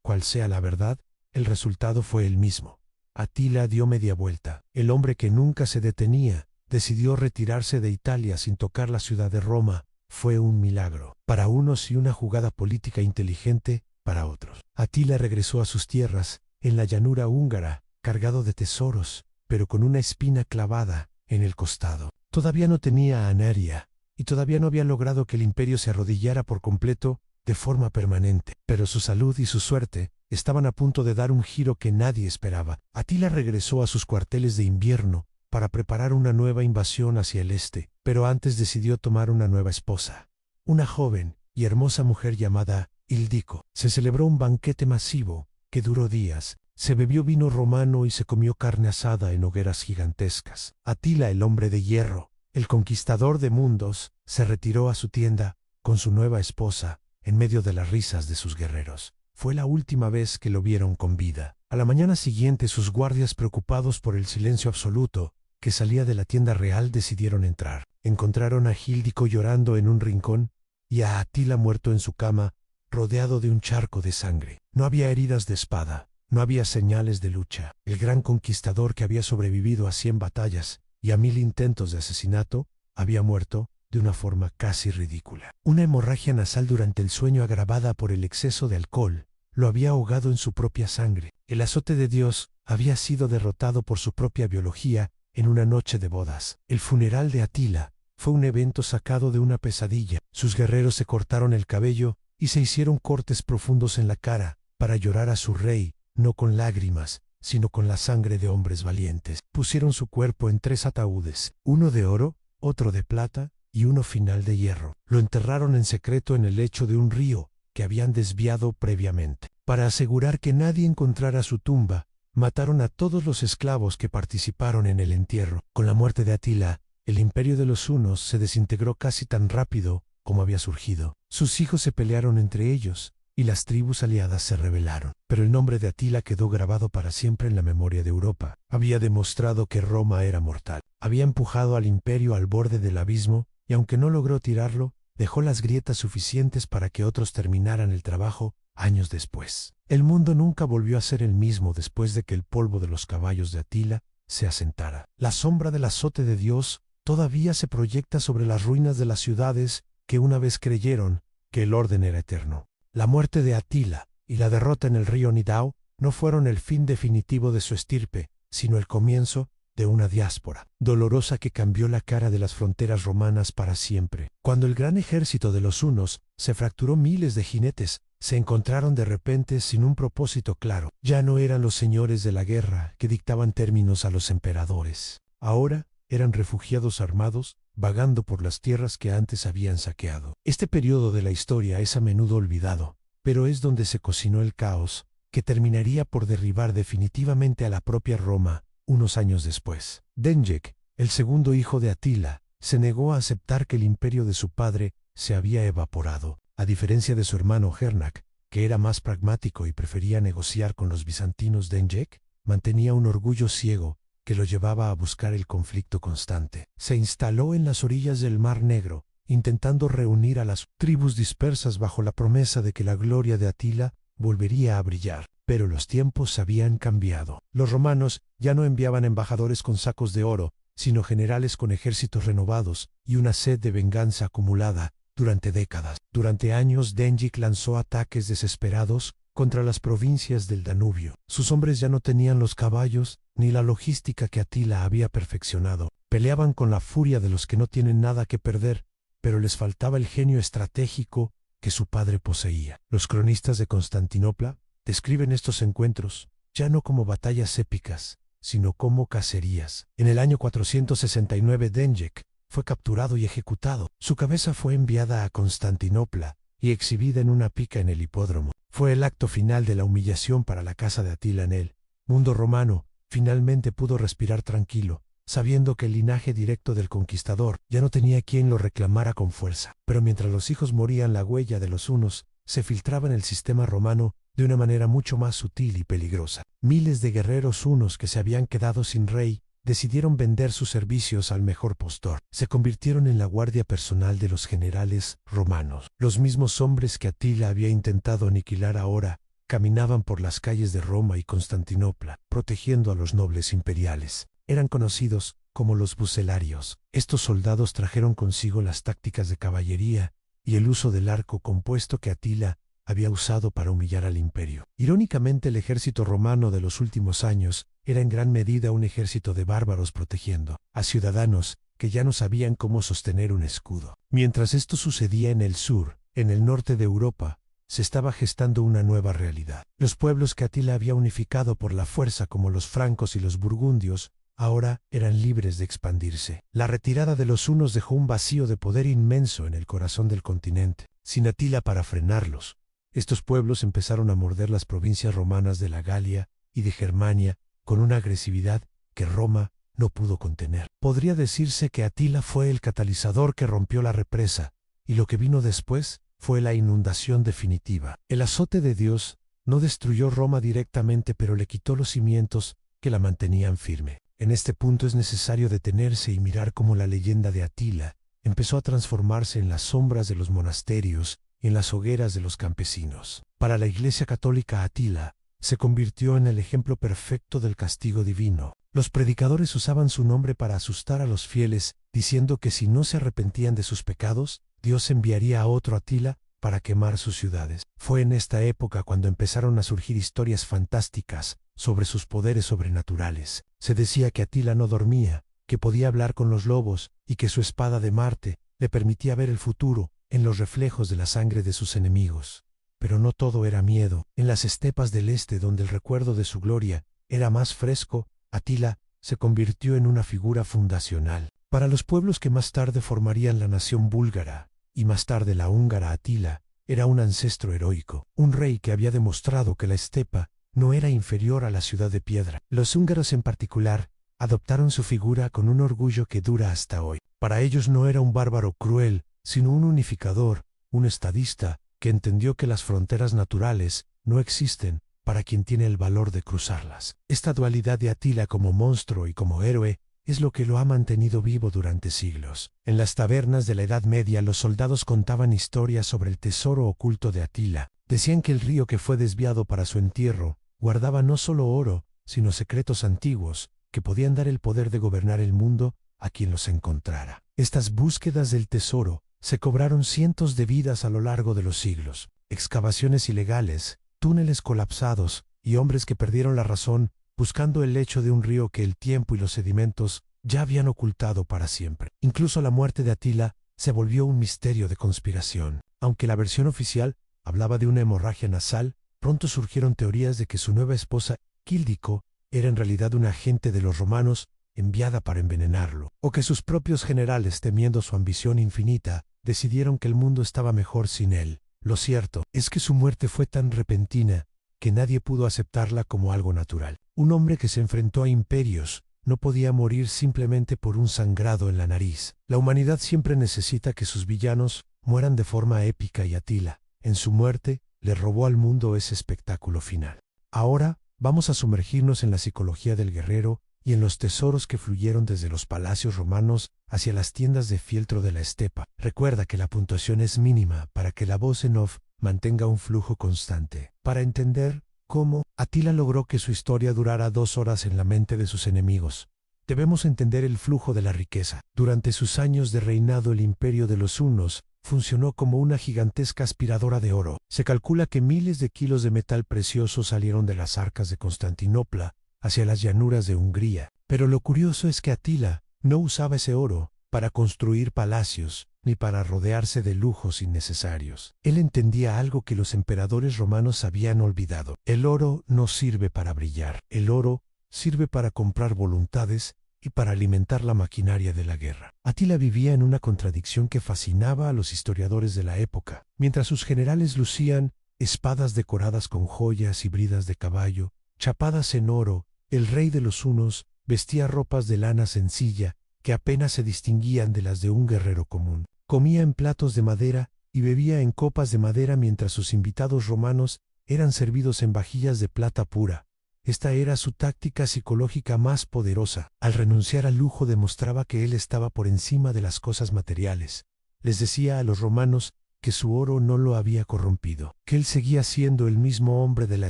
Cual sea la verdad, el resultado fue el mismo. Atila dio media vuelta. El hombre que nunca se detenía decidió retirarse de Italia sin tocar la ciudad de Roma. Fue un milagro para unos y una jugada política inteligente para otros. Atila regresó a sus tierras, en la llanura húngara, cargado de tesoros, pero con una espina clavada en el costado. Todavía no tenía a Anaria, y todavía no había logrado que el imperio se arrodillara por completo, de forma permanente. Pero su salud y su suerte estaban a punto de dar un giro que nadie esperaba. Atila regresó a sus cuarteles de invierno para preparar una nueva invasión hacia el este, pero antes decidió tomar una nueva esposa. Una joven y hermosa mujer llamada Ildico. Se celebró un banquete masivo que duró días. Se bebió vino romano y se comió carne asada en hogueras gigantescas. Atila, el hombre de hierro, el conquistador de mundos, se retiró a su tienda con su nueva esposa en medio de las risas de sus guerreros. Fue la última vez que lo vieron con vida. A la mañana siguiente, sus guardias, preocupados por el silencio absoluto que salía de la tienda real, decidieron entrar. Encontraron a Híldico llorando en un rincón y a Atila muerto en su cama, rodeado de un charco de sangre. No había heridas de espada. No había señales de lucha. El gran conquistador, que había sobrevivido a 100 batallas y a 1000 intentos de asesinato, había muerto de una forma casi ridícula. Una hemorragia nasal durante el sueño, agravada por el exceso de alcohol, lo había ahogado en su propia sangre. El azote de Dios había sido derrotado por su propia biología en una noche de bodas. El funeral de Atila fue un evento sacado de una pesadilla. Sus guerreros se cortaron el cabello y se hicieron cortes profundos en la cara para llorar a su rey, no con lágrimas, sino con la sangre de hombres valientes. Pusieron su cuerpo en 3 ataúdes, uno de oro, otro de plata y uno final de hierro. Lo enterraron en secreto en el lecho de un río que habían desviado previamente. Para asegurar que nadie encontrara su tumba, mataron a todos los esclavos que participaron en el entierro. Con la muerte de Atila, el imperio de los hunos se desintegró casi tan rápido como había surgido. Sus hijos se pelearon entre ellos, y las tribus aliadas se rebelaron. Pero el nombre de Atila quedó grabado para siempre en la memoria de Europa. Había demostrado que Roma era mortal. Había empujado al imperio al borde del abismo, y aunque no logró tirarlo, dejó las grietas suficientes para que otros terminaran el trabajo años después. El mundo nunca volvió a ser el mismo después de que el polvo de los caballos de Atila se asentara. La sombra del azote de Dios todavía se proyecta sobre las ruinas de las ciudades que una vez creyeron que el orden era eterno. La muerte de Atila y la derrota en el río Nidao no fueron el fin definitivo de su estirpe, sino el comienzo de una diáspora dolorosa que cambió la cara de las fronteras romanas para siempre. Cuando el gran ejército de los hunos se fracturó, miles de jinetes se encontraron de repente sin un propósito claro. Ya no eran los señores de la guerra que dictaban términos a los emperadores. Ahora eran refugiados armados, vagando por las tierras que antes habían saqueado. Este periodo de la historia es a menudo olvidado, pero es donde se cocinó el caos que terminaría por derribar definitivamente a la propia Roma unos años después. Denjek, el segundo hijo de Atila, se negó a aceptar que el imperio de su padre se había evaporado. A diferencia de su hermano Hernak, que era más pragmático y prefería negociar con los bizantinos, Denjek mantenía un orgullo ciego que lo llevaba a buscar el conflicto constante. Se instaló en las orillas del Mar Negro, intentando reunir a las tribus dispersas bajo la promesa de que la gloria de Atila volvería a brillar. Pero los tiempos habían cambiado. Los romanos ya no enviaban embajadores con sacos de oro, sino generales con ejércitos renovados y una sed de venganza acumulada durante décadas. Durante años, Denjik lanzó ataques desesperados contra las provincias del Danubio. Sus hombres ya no tenían los caballos ni la logística que Atila había perfeccionado. Peleaban con la furia de los que no tienen nada que perder, pero les faltaba el genio estratégico que su padre poseía. Los cronistas de Constantinopla describen estos encuentros ya no como batallas épicas, sino como cacerías. En el año 469 Denjek fue capturado y ejecutado. Su cabeza fue enviada a Constantinopla y exhibida en una pica en el hipódromo. Fue el acto final de la humillación para la casa de Atila. En el mundo romano finalmente pudo respirar tranquilo, sabiendo que el linaje directo del conquistador ya no tenía quien lo reclamara con fuerza. Pero mientras los hijos morían, la huella de los hunos se filtraba en el sistema romano de una manera mucho más sutil y peligrosa. Miles de guerreros hunos que se habían quedado sin rey decidieron vender sus servicios al mejor postor. Se convirtieron en la guardia personal de los generales romanos. Los mismos hombres que Atila había intentado aniquilar ahora caminaban por las calles de Roma y Constantinopla, protegiendo a los nobles imperiales. Eran conocidos como los bucelarios. Estos soldados trajeron consigo las tácticas de caballería y el uso del arco compuesto que Atila había usado para humillar al imperio. Irónicamente, el ejército romano de los últimos años era en gran medida un ejército de bárbaros protegiendo a ciudadanos que ya no sabían cómo sostener un escudo. Mientras esto sucedía en el sur, en el norte de Europa, se estaba gestando una nueva realidad. Los pueblos que Atila había unificado por la fuerza, como los francos y los burgundios, ahora eran libres de expandirse. La retirada de los hunos dejó un vacío de poder inmenso en el corazón del continente. Sin Atila para frenarlos, estos pueblos empezaron a morder las provincias romanas de la Galia y de Germania con una agresividad que Roma no pudo contener. Podría decirse que Atila fue el catalizador que rompió la represa, y lo que vino después fue la inundación definitiva. El azote de Dios no destruyó Roma directamente, pero le quitó los cimientos que la mantenían firme. En este punto es necesario detenerse y mirar cómo la leyenda de Atila empezó a transformarse en las sombras de los monasterios y en las hogueras de los campesinos. Para la Iglesia Católica, Atila se convirtió en el ejemplo perfecto del castigo divino. Los predicadores usaban su nombre para asustar a los fieles, diciendo que si no se arrepentían de sus pecados, Dios enviaría a otro Atila para quemar sus ciudades. Fue en esta época cuando empezaron a surgir historias fantásticas sobre sus poderes sobrenaturales. Se decía que Atila no dormía, que podía hablar con los lobos y que su espada de Marte le permitía ver el futuro en los reflejos de la sangre de sus enemigos. Pero no todo era miedo. En las estepas del este, donde el recuerdo de su gloria era más fresco, Atila se convirtió en una figura fundacional. Para los pueblos que más tarde formarían la nación búlgara, y más tarde la húngara, Atila era un ancestro heroico, un rey que había demostrado que la estepa no era inferior a la ciudad de piedra. Los húngaros en particular adoptaron su figura con un orgullo que dura hasta hoy. Para ellos no era un bárbaro cruel, sino un unificador, un estadista, que entendió que las fronteras naturales no existen para quien tiene el valor de cruzarlas. Esta dualidad de Atila como monstruo y como héroe es lo que lo ha mantenido vivo durante siglos. En las tabernas de la Edad Media, los soldados contaban historias sobre el tesoro oculto de Atila. Decían que el río que fue desviado para su entierro guardaba no solo oro, sino secretos antiguos que podían dar el poder de gobernar el mundo a quien los encontrara. Estas búsquedas del tesoro se cobraron cientos de vidas a lo largo de los siglos. Excavaciones ilegales, túneles colapsados y hombres que perdieron la razón buscando el lecho de un río que el tiempo y los sedimentos ya habían ocultado para siempre. Incluso la muerte de Atila se volvió un misterio de conspiración. Aunque la versión oficial hablaba de una hemorragia nasal, pronto surgieron teorías de que su nueva esposa, Quildico, era en realidad una agente de los romanos enviada para envenenarlo, o que sus propios generales, temiendo su ambición infinita, decidieron que el mundo estaba mejor sin él. Lo cierto es que su muerte fue tan repentina que nadie pudo aceptarla como algo natural. Un hombre que se enfrentó a imperios no podía morir simplemente por un sangrado en la nariz. La humanidad siempre necesita que sus villanos mueran de forma épica, y Atila, en su muerte, le robó al mundo ese espectáculo final. Ahora vamos a sumergirnos en la psicología del guerrero y en los tesoros que fluyeron desde los palacios romanos hacia las tiendas de fieltro de la estepa. Recuerda que la puntuación es mínima para que la voz en off mantenga un flujo constante. Para entender cómo Atila logró que su historia durara 2 horas en la mente de sus enemigos, debemos entender el flujo de la riqueza. Durante sus años de reinado, el imperio de los hunos funcionó como una gigantesca aspiradora de oro. Se calcula que miles de kilos de metal precioso salieron de las arcas de Constantinopla hacia las llanuras de Hungría. Pero lo curioso es que Atila no usaba ese oro para construir palacios ni para rodearse de lujos innecesarios. Él entendía algo que los emperadores romanos habían olvidado. El oro no sirve para brillar. El oro sirve para comprar voluntades y para alimentar la maquinaria de la guerra. Atila vivía en una contradicción que fascinaba a los historiadores de la época. Mientras sus generales lucían espadas decoradas con joyas y bridas de caballo, chapadas en oro, el rey de los hunos vestía ropas de lana sencilla que apenas se distinguían de las de un guerrero común. Comía en platos de madera y bebía en copas de madera, mientras sus invitados romanos eran servidos en vajillas de plata pura, Esta era su táctica psicológica más poderosa. Al renunciar al lujo demostraba que él estaba por encima de las cosas materiales. Les decía a los romanos que su oro no lo había corrompido, que él seguía siendo el mismo hombre de la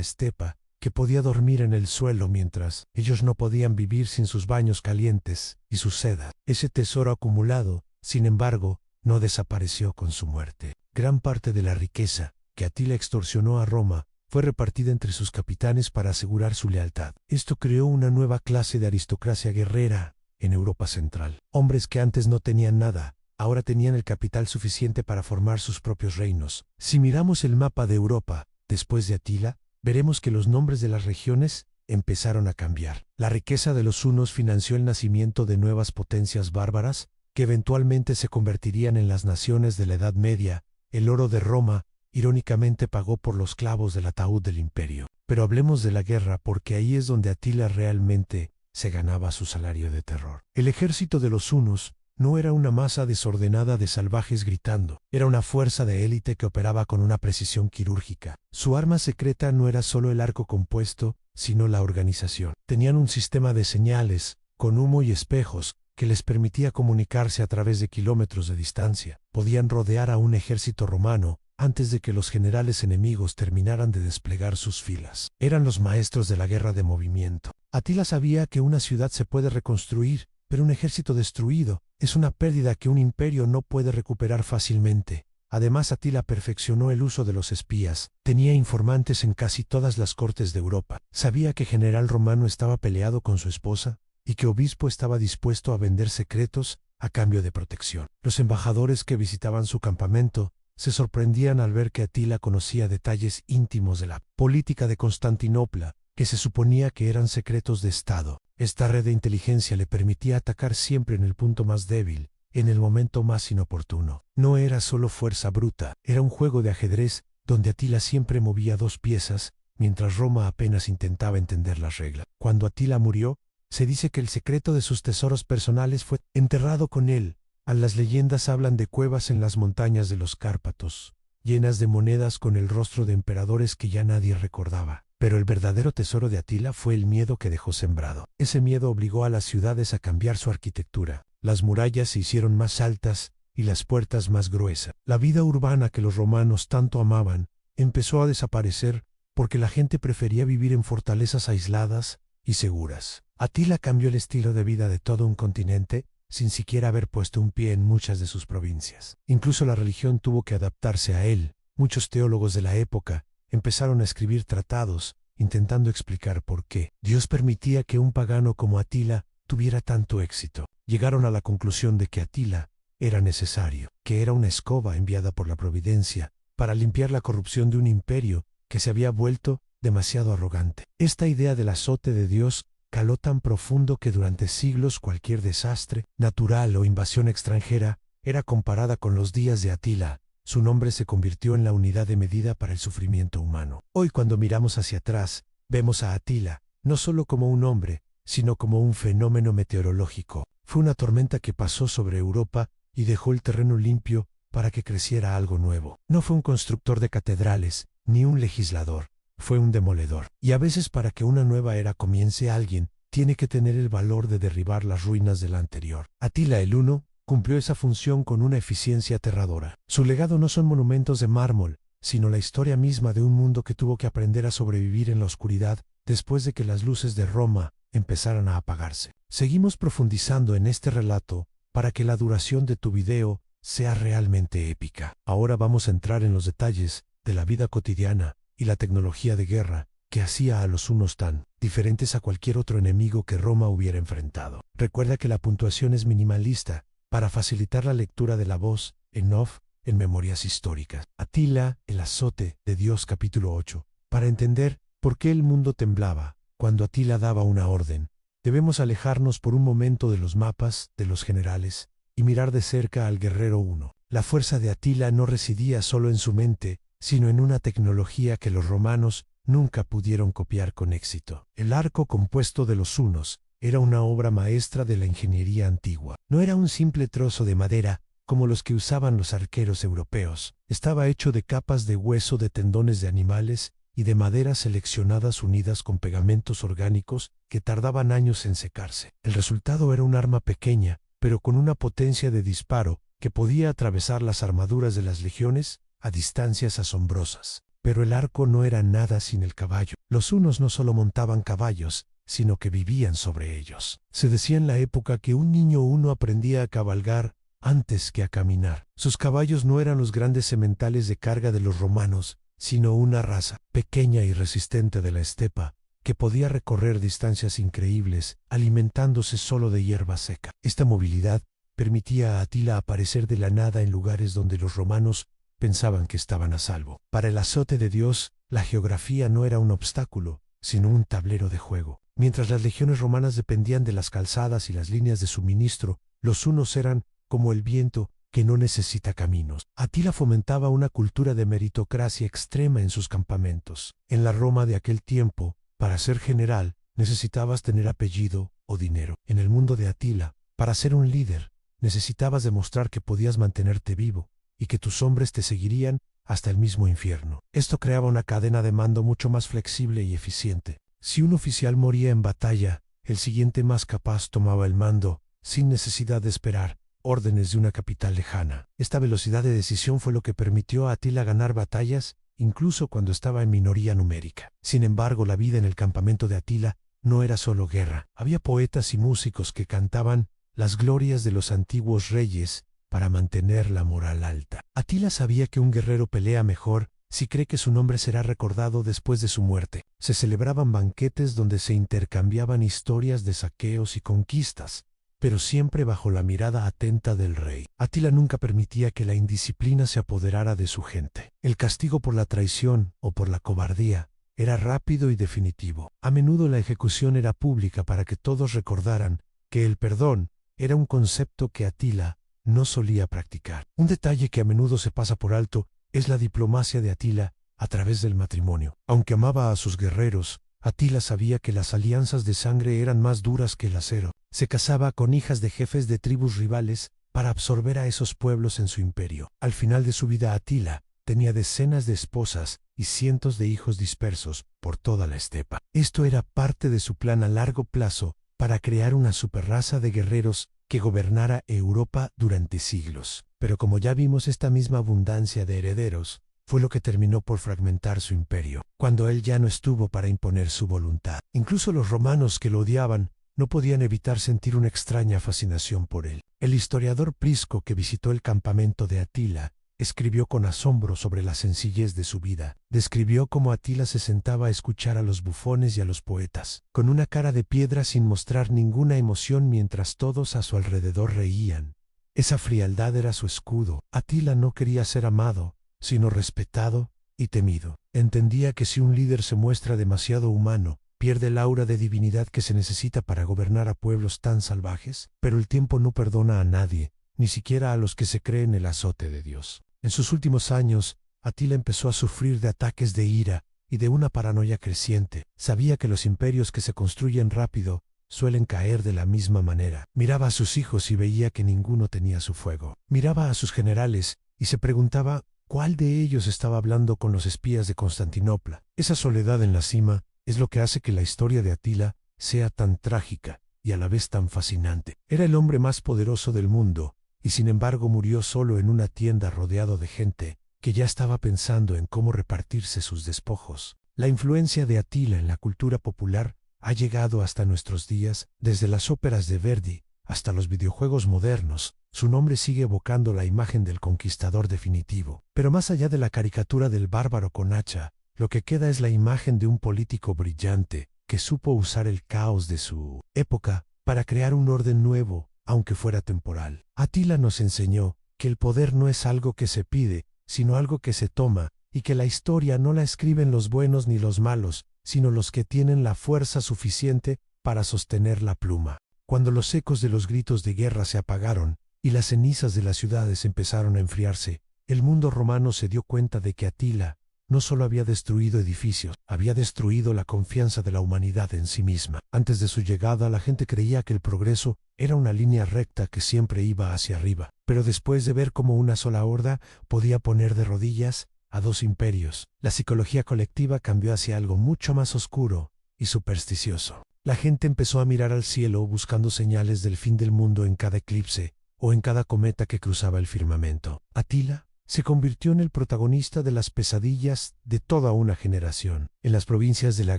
estepa, que podía dormir en el suelo mientras ellos no podían vivir sin sus baños calientes y sus sedas. Ese tesoro acumulado, sin embargo, no desapareció con su muerte. Gran parte de la riqueza que Atila extorsionó a Roma fue repartida entre sus capitanes para asegurar su lealtad. Esto creó una nueva clase de aristocracia guerrera en Europa Central. Hombres que antes no tenían nada, ahora tenían el capital suficiente para formar sus propios reinos. Si miramos el mapa de Europa, después de Atila, veremos que los nombres de las regiones empezaron a cambiar. La riqueza de los hunos financió el nacimiento de nuevas potencias bárbaras, que eventualmente se convertirían en las naciones de la Edad Media. El oro de Roma, irónicamente, pagó por los clavos del ataúd del imperio. Pero hablemos de la guerra, porque ahí es donde Atila realmente se ganaba su salario de terror. El ejército de los hunos no era una masa desordenada de salvajes gritando, era una fuerza de élite que operaba con una precisión quirúrgica. Su arma secreta no era solo el arco compuesto, sino la organización. Tenían un sistema de señales, con humo y espejos, que les permitía comunicarse a través de kilómetros de distancia. Podían rodear a un ejército romano antes de que los generales enemigos terminaran de desplegar sus filas. Eran los maestros de la guerra de movimiento. Atila sabía que una ciudad se puede reconstruir, pero un ejército destruido es una pérdida que un imperio no puede recuperar fácilmente. Además, Atila perfeccionó el uso de los espías. Tenía informantes en casi todas las cortes de Europa. Sabía que general romano estaba peleado con su esposa y que obispo estaba dispuesto a vender secretos a cambio de protección. Los embajadores que visitaban su campamento se sorprendían al ver que Atila conocía detalles íntimos de la política de Constantinopla, que se suponía que eran secretos de Estado. Esta red de inteligencia le permitía atacar siempre en el punto más débil, en el momento más inoportuno. No era solo fuerza bruta, era un juego de ajedrez donde Atila siempre movía dos piezas, mientras Roma apenas intentaba entender las reglas. Cuando Atila murió, se dice que el secreto de sus tesoros personales fue enterrado con él. Las leyendas hablan de cuevas en las montañas de los Cárpatos, llenas de monedas con el rostro de emperadores que ya nadie recordaba. Pero el verdadero tesoro de Atila fue el miedo que dejó sembrado. Ese miedo obligó a las ciudades a cambiar su arquitectura. Las murallas se hicieron más altas y las puertas más gruesas. La vida urbana que los romanos tanto amaban empezó a desaparecer porque la gente prefería vivir en fortalezas aisladas y seguras. Atila cambió el estilo de vida de todo un continente sin siquiera haber puesto un pie en muchas de sus provincias. Incluso la religión tuvo que adaptarse a él. Muchos teólogos de la época empezaron a escribir tratados intentando explicar por qué Dios permitía que un pagano como Atila tuviera tanto éxito. Llegaron a la conclusión de que Atila era necesario, que era una escoba enviada por la providencia para limpiar la corrupción de un imperio que se había vuelto demasiado arrogante. Esta idea del azote de Dios caló tan profundo que durante siglos cualquier desastre, natural o invasión extranjera, era comparada con los días de Atila. Su nombre se convirtió en la unidad de medida para el sufrimiento humano. Hoy, cuando miramos hacia atrás, vemos a Atila no solo como un hombre, sino como un fenómeno meteorológico. Fue una tormenta que pasó sobre Europa y dejó el terreno limpio para que creciera algo nuevo. No fue un constructor de catedrales, ni un legislador. Fue un demoledor. Y a veces, para que una nueva era comience, alguien tiene que tener el valor de derribar las ruinas de la anterior. Atila el Huno cumplió esa función con una eficiencia aterradora. Su legado no son monumentos de mármol, sino la historia misma de un mundo que tuvo que aprender a sobrevivir en la oscuridad después de que las luces de Roma empezaran a apagarse. Seguimos profundizando en este relato para que la duración de tu video sea realmente épica. Ahora vamos a entrar en los detalles de la vida cotidiana y la tecnología de guerra que hacía a los hunos tan diferentes a cualquier otro enemigo que Roma hubiera enfrentado. Recuerda que la puntuación es minimalista para facilitar la lectura de la voz en off en memorias históricas. Atila, el azote de Dios, capítulo 8. Para entender por qué el mundo temblaba cuando Atila daba una orden, debemos alejarnos por un momento de los mapas, de los generales, y mirar de cerca al guerrero huno. La fuerza de Atila no residía solo en su mente, sino en una tecnología que los romanos nunca pudieron copiar con éxito. El arco compuesto de los hunos era una obra maestra de la ingeniería antigua. No era un simple trozo de madera, como los que usaban los arqueros europeos. Estaba hecho de capas de hueso, de tendones de animales y de maderas seleccionadas unidas con pegamentos orgánicos que tardaban años en secarse. El resultado era un arma pequeña, pero con una potencia de disparo que podía atravesar las armaduras de las legiones a distancias asombrosas. Pero el arco no era nada sin el caballo. Los hunos no solo montaban caballos, sino que vivían sobre ellos. Se decía en la época que un niño huno aprendía a cabalgar antes que a caminar. Sus caballos no eran los grandes sementales de carga de los romanos, sino una raza pequeña y resistente de la estepa, que podía recorrer distancias increíbles, alimentándose solo de hierba seca. Esta movilidad permitía a Atila aparecer de la nada en lugares donde los romanos pensaban que estaban a salvo. Para el azote de Dios, la geografía no era un obstáculo, sino un tablero de juego. Mientras las legiones romanas dependían de las calzadas y las líneas de suministro, los hunos eran como el viento que no necesita caminos. Atila fomentaba una cultura de meritocracia extrema en sus campamentos. En la Roma de aquel tiempo, para ser general, necesitabas tener apellido o dinero. En el mundo de Atila, para ser un líder, necesitabas demostrar que podías mantenerte vivo y que tus hombres te seguirían hasta el mismo infierno. Esto creaba una cadena de mando mucho más flexible y eficiente. Si un oficial moría en batalla, el siguiente más capaz tomaba el mando, sin necesidad de esperar órdenes de una capital lejana. Esta velocidad de decisión fue lo que permitió a Atila ganar batallas, incluso cuando estaba en minoría numérica. Sin embargo, la vida en el campamento de Atila no era solo guerra. Había poetas y músicos que cantaban las glorias de los antiguos reyes para mantener la moral alta. Atila sabía que un guerrero pelea mejor si cree que su nombre será recordado después de su muerte. Se celebraban banquetes donde se intercambiaban historias de saqueos y conquistas, pero siempre bajo la mirada atenta del rey. Atila nunca permitía que la indisciplina se apoderara de su gente. El castigo por la traición o por la cobardía era rápido y definitivo. A menudo la ejecución era pública para que todos recordaran que el perdón era un concepto que Atila no solía practicar. Un detalle que a menudo se pasa por alto es la diplomacia de Atila a través del matrimonio. Aunque amaba a sus guerreros, Atila sabía que las alianzas de sangre eran más duras que el acero. Se casaba con hijas de jefes de tribus rivales para absorber a esos pueblos en su imperio. Al final de su vida, Atila tenía decenas de esposas y cientos de hijos dispersos por toda la estepa. Esto era parte de su plan a largo plazo para crear una superraza de guerreros que gobernara Europa durante siglos. Pero como ya vimos, esta misma abundancia de herederos fue lo que terminó por fragmentar su imperio, cuando él ya no estuvo para imponer su voluntad. Incluso los romanos que lo odiaban no podían evitar sentir una extraña fascinación por él. El historiador Prisco, que visitó el campamento de Atila, escribió con asombro sobre la sencillez de su vida. Describió cómo Atila se sentaba a escuchar a los bufones y a los poetas, con una cara de piedra sin mostrar ninguna emoción mientras todos a su alrededor reían. Esa frialdad era su escudo. Atila no quería ser amado, sino respetado y temido. Entendía que si un líder se muestra demasiado humano, pierde el aura de divinidad que se necesita para gobernar a pueblos tan salvajes. Pero el tiempo no perdona a nadie, ni siquiera a los que se creen el azote de Dios. En sus últimos años, Atila empezó a sufrir de ataques de ira y de una paranoia creciente. Sabía que los imperios que se construyen rápido suelen caer de la misma manera. Miraba a sus hijos y veía que ninguno tenía su fuego. Miraba a sus generales y se preguntaba cuál de ellos estaba hablando con los espías de Constantinopla. Esa soledad en la cima es lo que hace que la historia de Atila sea tan trágica y a la vez tan fascinante. Era el hombre más poderoso del mundo, y sin embargo murió solo en una tienda rodeado de gente que ya estaba pensando en cómo repartirse sus despojos. La influencia de Atila en la cultura popular ha llegado hasta nuestros días, desde las óperas de Verdi hasta los videojuegos modernos. Su nombre sigue evocando la imagen del conquistador definitivo. Pero más allá de la caricatura del bárbaro con hacha, lo que queda es la imagen de un político brillante que supo usar el caos de su época para crear un orden nuevo, aunque fuera temporal. Atila nos enseñó que el poder no es algo que se pide, sino algo que se toma, y que la historia no la escriben los buenos ni los malos, sino los que tienen la fuerza suficiente para sostener la pluma. Cuando los ecos de los gritos de guerra se apagaron y las cenizas de las ciudades empezaron a enfriarse, el mundo romano se dio cuenta de que Atila no solo había destruido edificios, había destruido la confianza de la humanidad en sí misma. Antes de su llegada, la gente creía que el progreso era una línea recta que siempre iba hacia arriba. Pero después de ver cómo una sola horda podía poner de rodillas a dos imperios. La psicología colectiva cambió hacia algo mucho más oscuro y supersticioso. La gente empezó a mirar al cielo buscando señales del fin del mundo en cada eclipse o en cada cometa que cruzaba el firmamento. Atila se convirtió en el protagonista de las pesadillas de toda una generación. En las provincias de la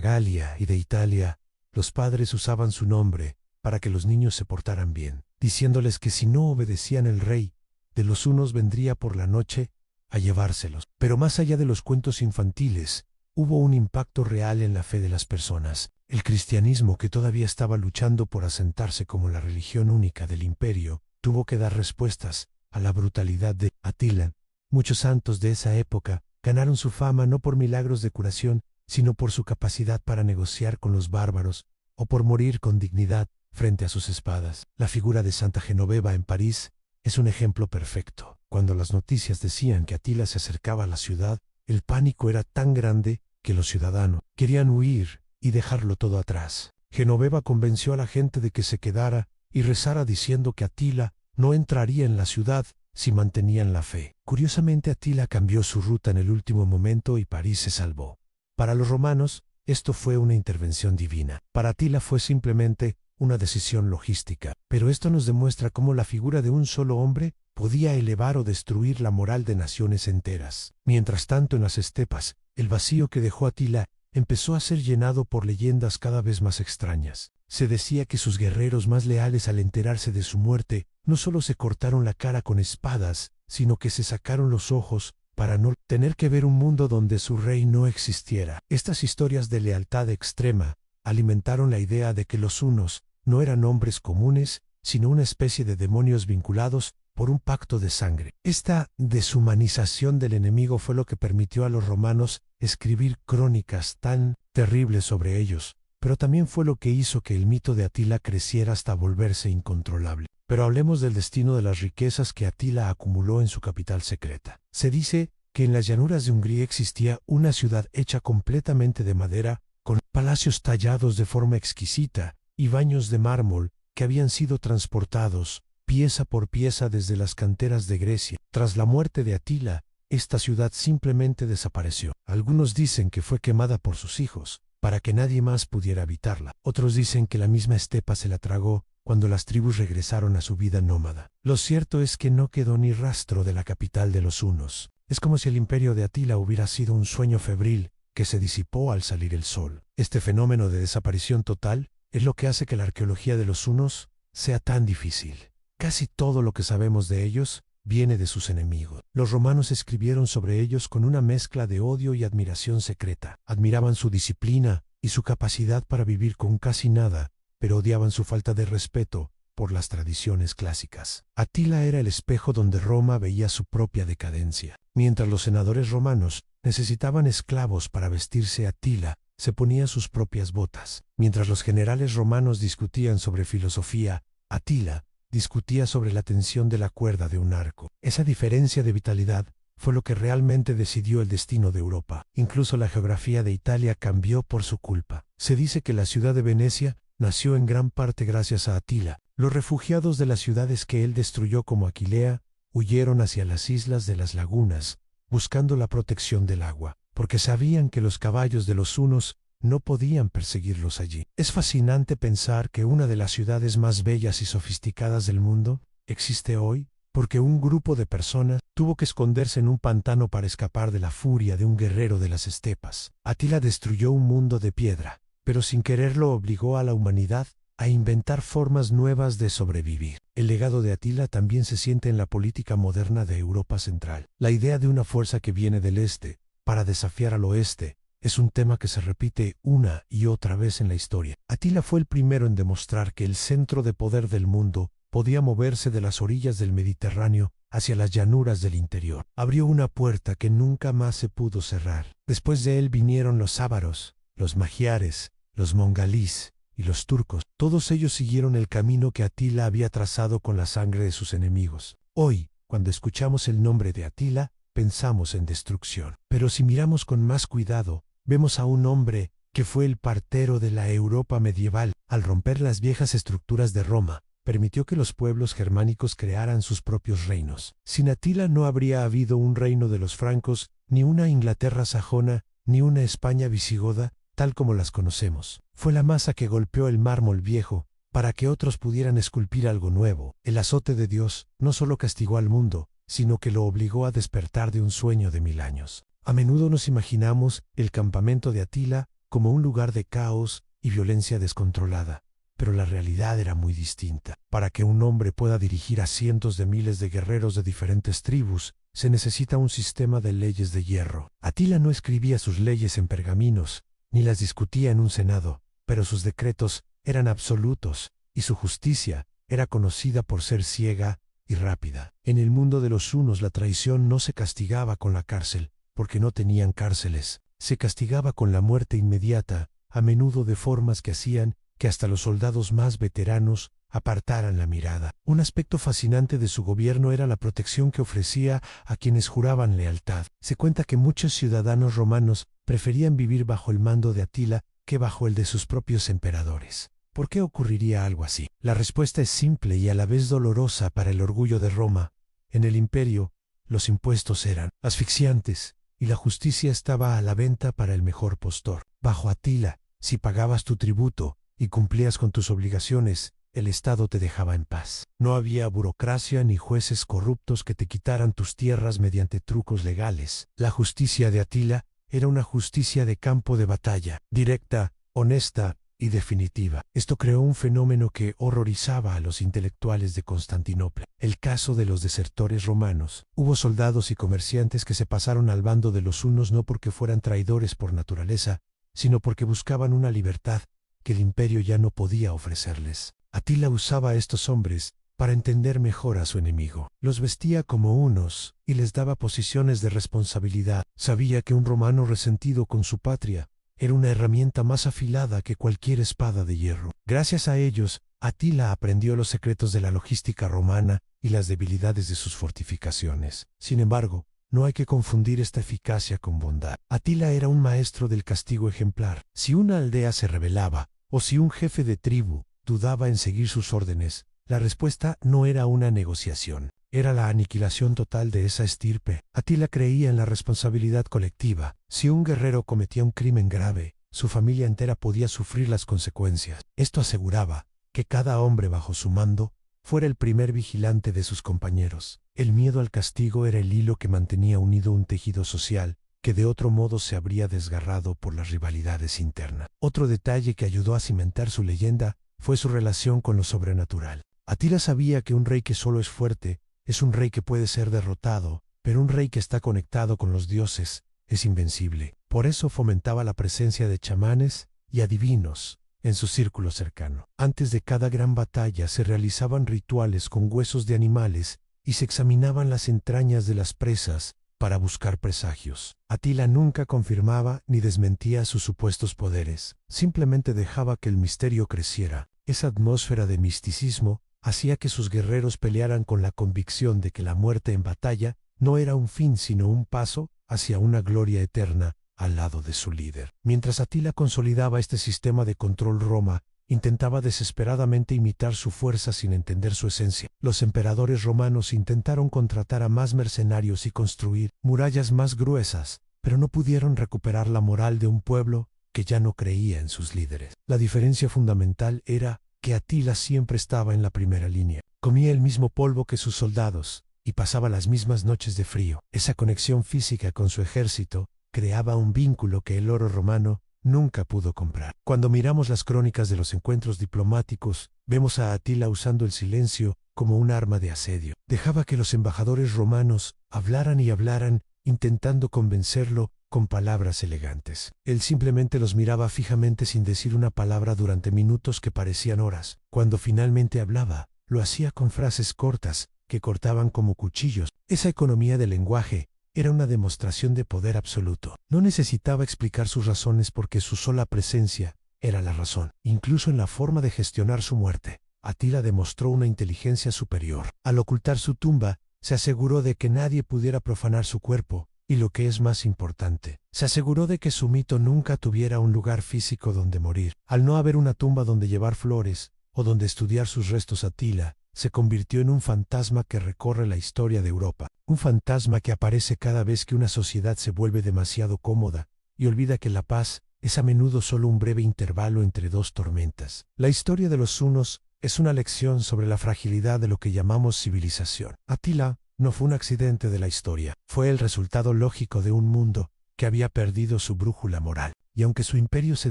Galia y de Italia, los padres usaban su nombre para que los niños se portaran bien, diciéndoles que si no obedecían el rey de los hunos vendría por la noche a llevárselos. Pero más allá de los cuentos infantiles, hubo un impacto real en la fe de las personas. El cristianismo, que todavía estaba luchando por asentarse como la religión única del imperio, tuvo que dar respuestas a la brutalidad de Atila. Muchos santos de esa época ganaron su fama no por milagros de curación, sino por su capacidad para negociar con los bárbaros o por morir con dignidad frente a sus espadas. La figura de Santa Genoveva en París es un ejemplo perfecto. Cuando las noticias decían que Atila se acercaba a la ciudad, el pánico era tan grande que los ciudadanos querían huir y dejarlo todo atrás. Genoveva convenció a la gente de que se quedara y rezara diciendo que Atila no entraría en la ciudad si mantenían la fe. Curiosamente, Atila cambió su ruta en el último momento y París se salvó. Para los romanos, esto fue una intervención divina. Para Atila fue simplemente una decisión logística. Pero esto nos demuestra cómo la figura de un solo hombre podía elevar o destruir la moral de naciones enteras. Mientras tanto, en las estepas, el vacío que dejó Atila empezó a ser llenado por leyendas cada vez más extrañas. Se decía que sus guerreros más leales, al enterarse de su muerte, no solo se cortaron la cara con espadas, sino que se sacaron los ojos para no tener que ver un mundo donde su rey no existiera. Estas historias de lealtad extrema alimentaron la idea de que los hunos no eran hombres comunes, sino una especie de demonios vinculados por un pacto de sangre. Esta deshumanización del enemigo fue lo que permitió a los romanos escribir crónicas tan terribles sobre ellos, pero también fue lo que hizo que el mito de Atila creciera hasta volverse incontrolable. Pero hablemos del destino de las riquezas que Atila acumuló en su capital secreta. Se dice que en las llanuras de Hungría existía una ciudad hecha completamente de madera, con palacios tallados de forma exquisita y baños de mármol que habían sido transportados pieza por pieza desde las canteras de Grecia. Tras la muerte de Atila, esta ciudad simplemente desapareció. Algunos dicen que fue quemada por sus hijos, para que nadie más pudiera habitarla. Otros dicen que la misma estepa se la tragó cuando las tribus regresaron a su vida nómada. Lo cierto es que no quedó ni rastro de la capital de los hunos. Es como si el imperio de Atila hubiera sido un sueño febril que se disipó al salir el sol. Este fenómeno de desaparición total es lo que hace que la arqueología de los hunos sea tan difícil. Casi todo lo que sabemos de ellos viene de sus enemigos. Los romanos escribieron sobre ellos con una mezcla de odio y admiración secreta. Admiraban su disciplina y su capacidad para vivir con casi nada, pero odiaban su falta de respeto por las tradiciones clásicas. Atila era el espejo donde Roma veía su propia decadencia. Mientras los senadores romanos necesitaban esclavos para vestirse, Atila se ponía sus propias botas. Mientras los generales romanos discutían sobre filosofía, Atila discutía sobre la tensión de la cuerda de un arco. Esa diferencia de vitalidad fue lo que realmente decidió el destino de Europa. Incluso la geografía de Italia cambió por su culpa. Se dice que la ciudad de Venecia nació en gran parte gracias a Atila. Los refugiados de las ciudades que él destruyó como Aquilea huyeron hacia las islas de las lagunas, buscando la protección del agua, porque sabían que los caballos de los hunos no podían perseguirlos allí. Es fascinante pensar que una de las ciudades más bellas y sofisticadas del mundo existe hoy porque un grupo de personas tuvo que esconderse en un pantano para escapar de la furia de un guerrero de las estepas. Atila destruyó un mundo de piedra, pero sin quererlo obligó a la humanidad a inventar formas nuevas de sobrevivir. El legado de Atila también se siente en la política moderna de Europa Central. La idea de una fuerza que viene del este para desafiar al oeste es un tema que se repite una y otra vez en la historia. Atila fue el primero en demostrar que el centro de poder del mundo podía moverse de las orillas del Mediterráneo hacia las llanuras del interior. Abrió una puerta que nunca más se pudo cerrar. Después de él vinieron los ávaros, los magiares, los mongalís y los turcos. Todos ellos siguieron el camino que Atila había trazado con la sangre de sus enemigos. Hoy, cuando escuchamos el nombre de Atila, pensamos en destrucción. Pero si miramos con más cuidado, vemos a un hombre que fue el partero de la Europa medieval. Al romper las viejas estructuras de Roma, permitió que los pueblos germánicos crearan sus propios reinos. Sin Atila no habría habido un reino de los francos ni una Inglaterra sajona, ni una España visigoda, tal como las conocemos. Fue la masa que golpeó el mármol viejo, para que otros pudieran esculpir algo nuevo. El azote de Dios no solo castigó al mundo, sino que lo obligó a despertar de un sueño de 1000 años. A menudo nos imaginamos el campamento de Atila como un lugar de caos y violencia descontrolada, pero la realidad era muy distinta. Para que un hombre pueda dirigir a cientos de miles de guerreros de diferentes tribus, se necesita un sistema de leyes de hierro. Atila no escribía sus leyes en pergaminos, ni las discutía en un senado, pero sus decretos eran absolutos, y su justicia era conocida por ser ciega y rápida. En el mundo de los hunos la traición no se castigaba con la cárcel, porque no tenían cárceles. Se castigaba con la muerte inmediata, a menudo de formas que hacían que hasta los soldados más veteranos apartaran la mirada. Un aspecto fascinante de su gobierno era la protección que ofrecía a quienes juraban lealtad. Se cuenta que muchos ciudadanos romanos preferían vivir bajo el mando de Atila que bajo el de sus propios emperadores. ¿Por qué ocurriría algo así? La respuesta es simple y a la vez dolorosa para el orgullo de Roma. En el imperio, los impuestos eran asfixiantes, y la justicia estaba a la venta para el mejor postor. Bajo Atila, si pagabas tu tributo y cumplías con tus obligaciones, el Estado te dejaba en paz. No había burocracia ni jueces corruptos que te quitaran tus tierras mediante trucos legales. La justicia de Atila era una justicia de campo de batalla, directa, honesta y definitiva. Esto creó un fenómeno que horrorizaba a los intelectuales de Constantinopla. El caso de los desertores romanos. Hubo soldados y comerciantes que se pasaron al bando de los hunos no porque fueran traidores por naturaleza, sino porque buscaban una libertad que el imperio ya no podía ofrecerles. Atila usaba a estos hombres para entender mejor a su enemigo. Los vestía como unos y les daba posiciones de responsabilidad. Sabía que un romano resentido con su patria era una herramienta más afilada que cualquier espada de hierro. Gracias a ellos, Atila aprendió los secretos de la logística romana y las debilidades de sus fortificaciones. Sin embargo, no hay que confundir esta eficacia con bondad. Atila era un maestro del castigo ejemplar. Si una aldea se rebelaba, o si un jefe de tribu dudaba en seguir sus órdenes, la respuesta no era una negociación. Era la aniquilación total de esa estirpe. Atila creía en la responsabilidad colectiva. Si un guerrero cometía un crimen grave, su familia entera podía sufrir las consecuencias. Esto aseguraba que cada hombre bajo su mando fuera el primer vigilante de sus compañeros. El miedo al castigo era el hilo que mantenía unido un tejido social que de otro modo se habría desgarrado por las rivalidades internas. Otro detalle que ayudó a cimentar su leyenda fue su relación con lo sobrenatural. Atila sabía que un rey que solo es fuerte es un rey que puede ser derrotado, pero un rey que está conectado con los dioses es invencible. Por eso fomentaba la presencia de chamanes y adivinos en su círculo cercano. Antes de cada gran batalla se realizaban rituales con huesos de animales y se examinaban las entrañas de las presas para buscar presagios. Atila nunca confirmaba ni desmentía sus supuestos poderes. Simplemente dejaba que el misterio creciera. Esa atmósfera de misticismo hacía que sus guerreros pelearan con la convicción de que la muerte en batalla no era un fin sino un paso hacia una gloria eterna al lado de su líder. Mientras Atila consolidaba este sistema de control, Roma intentaba desesperadamente imitar su fuerza sin entender su esencia. Los emperadores romanos intentaron contratar a más mercenarios y construir murallas más gruesas, pero no pudieron recuperar la moral de un pueblo que ya no creía en sus líderes. La diferencia fundamental era que Atila siempre estaba en la primera línea. Comía el mismo polvo que sus soldados y pasaba las mismas noches de frío. Esa conexión física con su ejército creaba un vínculo que el oro romano nunca pudo comprar. Cuando miramos las crónicas de los encuentros diplomáticos, vemos a Atila usando el silencio como un arma de asedio. Dejaba que los embajadores romanos hablaran y hablaran, intentando convencerlo con palabras elegantes. Él simplemente los miraba fijamente sin decir una palabra durante minutos que parecían horas. Cuando finalmente hablaba, lo hacía con frases cortas, que cortaban como cuchillos. Esa economía del lenguaje era una demostración de poder absoluto. No necesitaba explicar sus razones porque su sola presencia era la razón. Incluso en la forma de gestionar su muerte, Atila demostró una inteligencia superior. Al ocultar su tumba, se aseguró de que nadie pudiera profanar su cuerpo, y lo que es más importante, se aseguró de que su mito nunca tuviera un lugar físico donde morir. Al no haber una tumba donde llevar flores, o donde estudiar sus restos, Atila se convirtió en un fantasma que recorre la historia de Europa. Un fantasma que aparece cada vez que una sociedad se vuelve demasiado cómoda y olvida que la paz es a menudo solo un breve intervalo entre dos tormentas. La historia de los hunos es una lección sobre la fragilidad de lo que llamamos civilización. Atila no fue un accidente de la historia, fue el resultado lógico de un mundo que había perdido su brújula moral. Y aunque su imperio se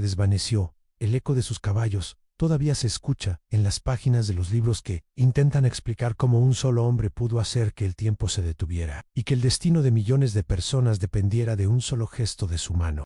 desvaneció, el eco de sus caballos todavía se escucha en las páginas de los libros que intentan explicar cómo un solo hombre pudo hacer que el tiempo se detuviera y que el destino de millones de personas dependiera de un solo gesto de su mano.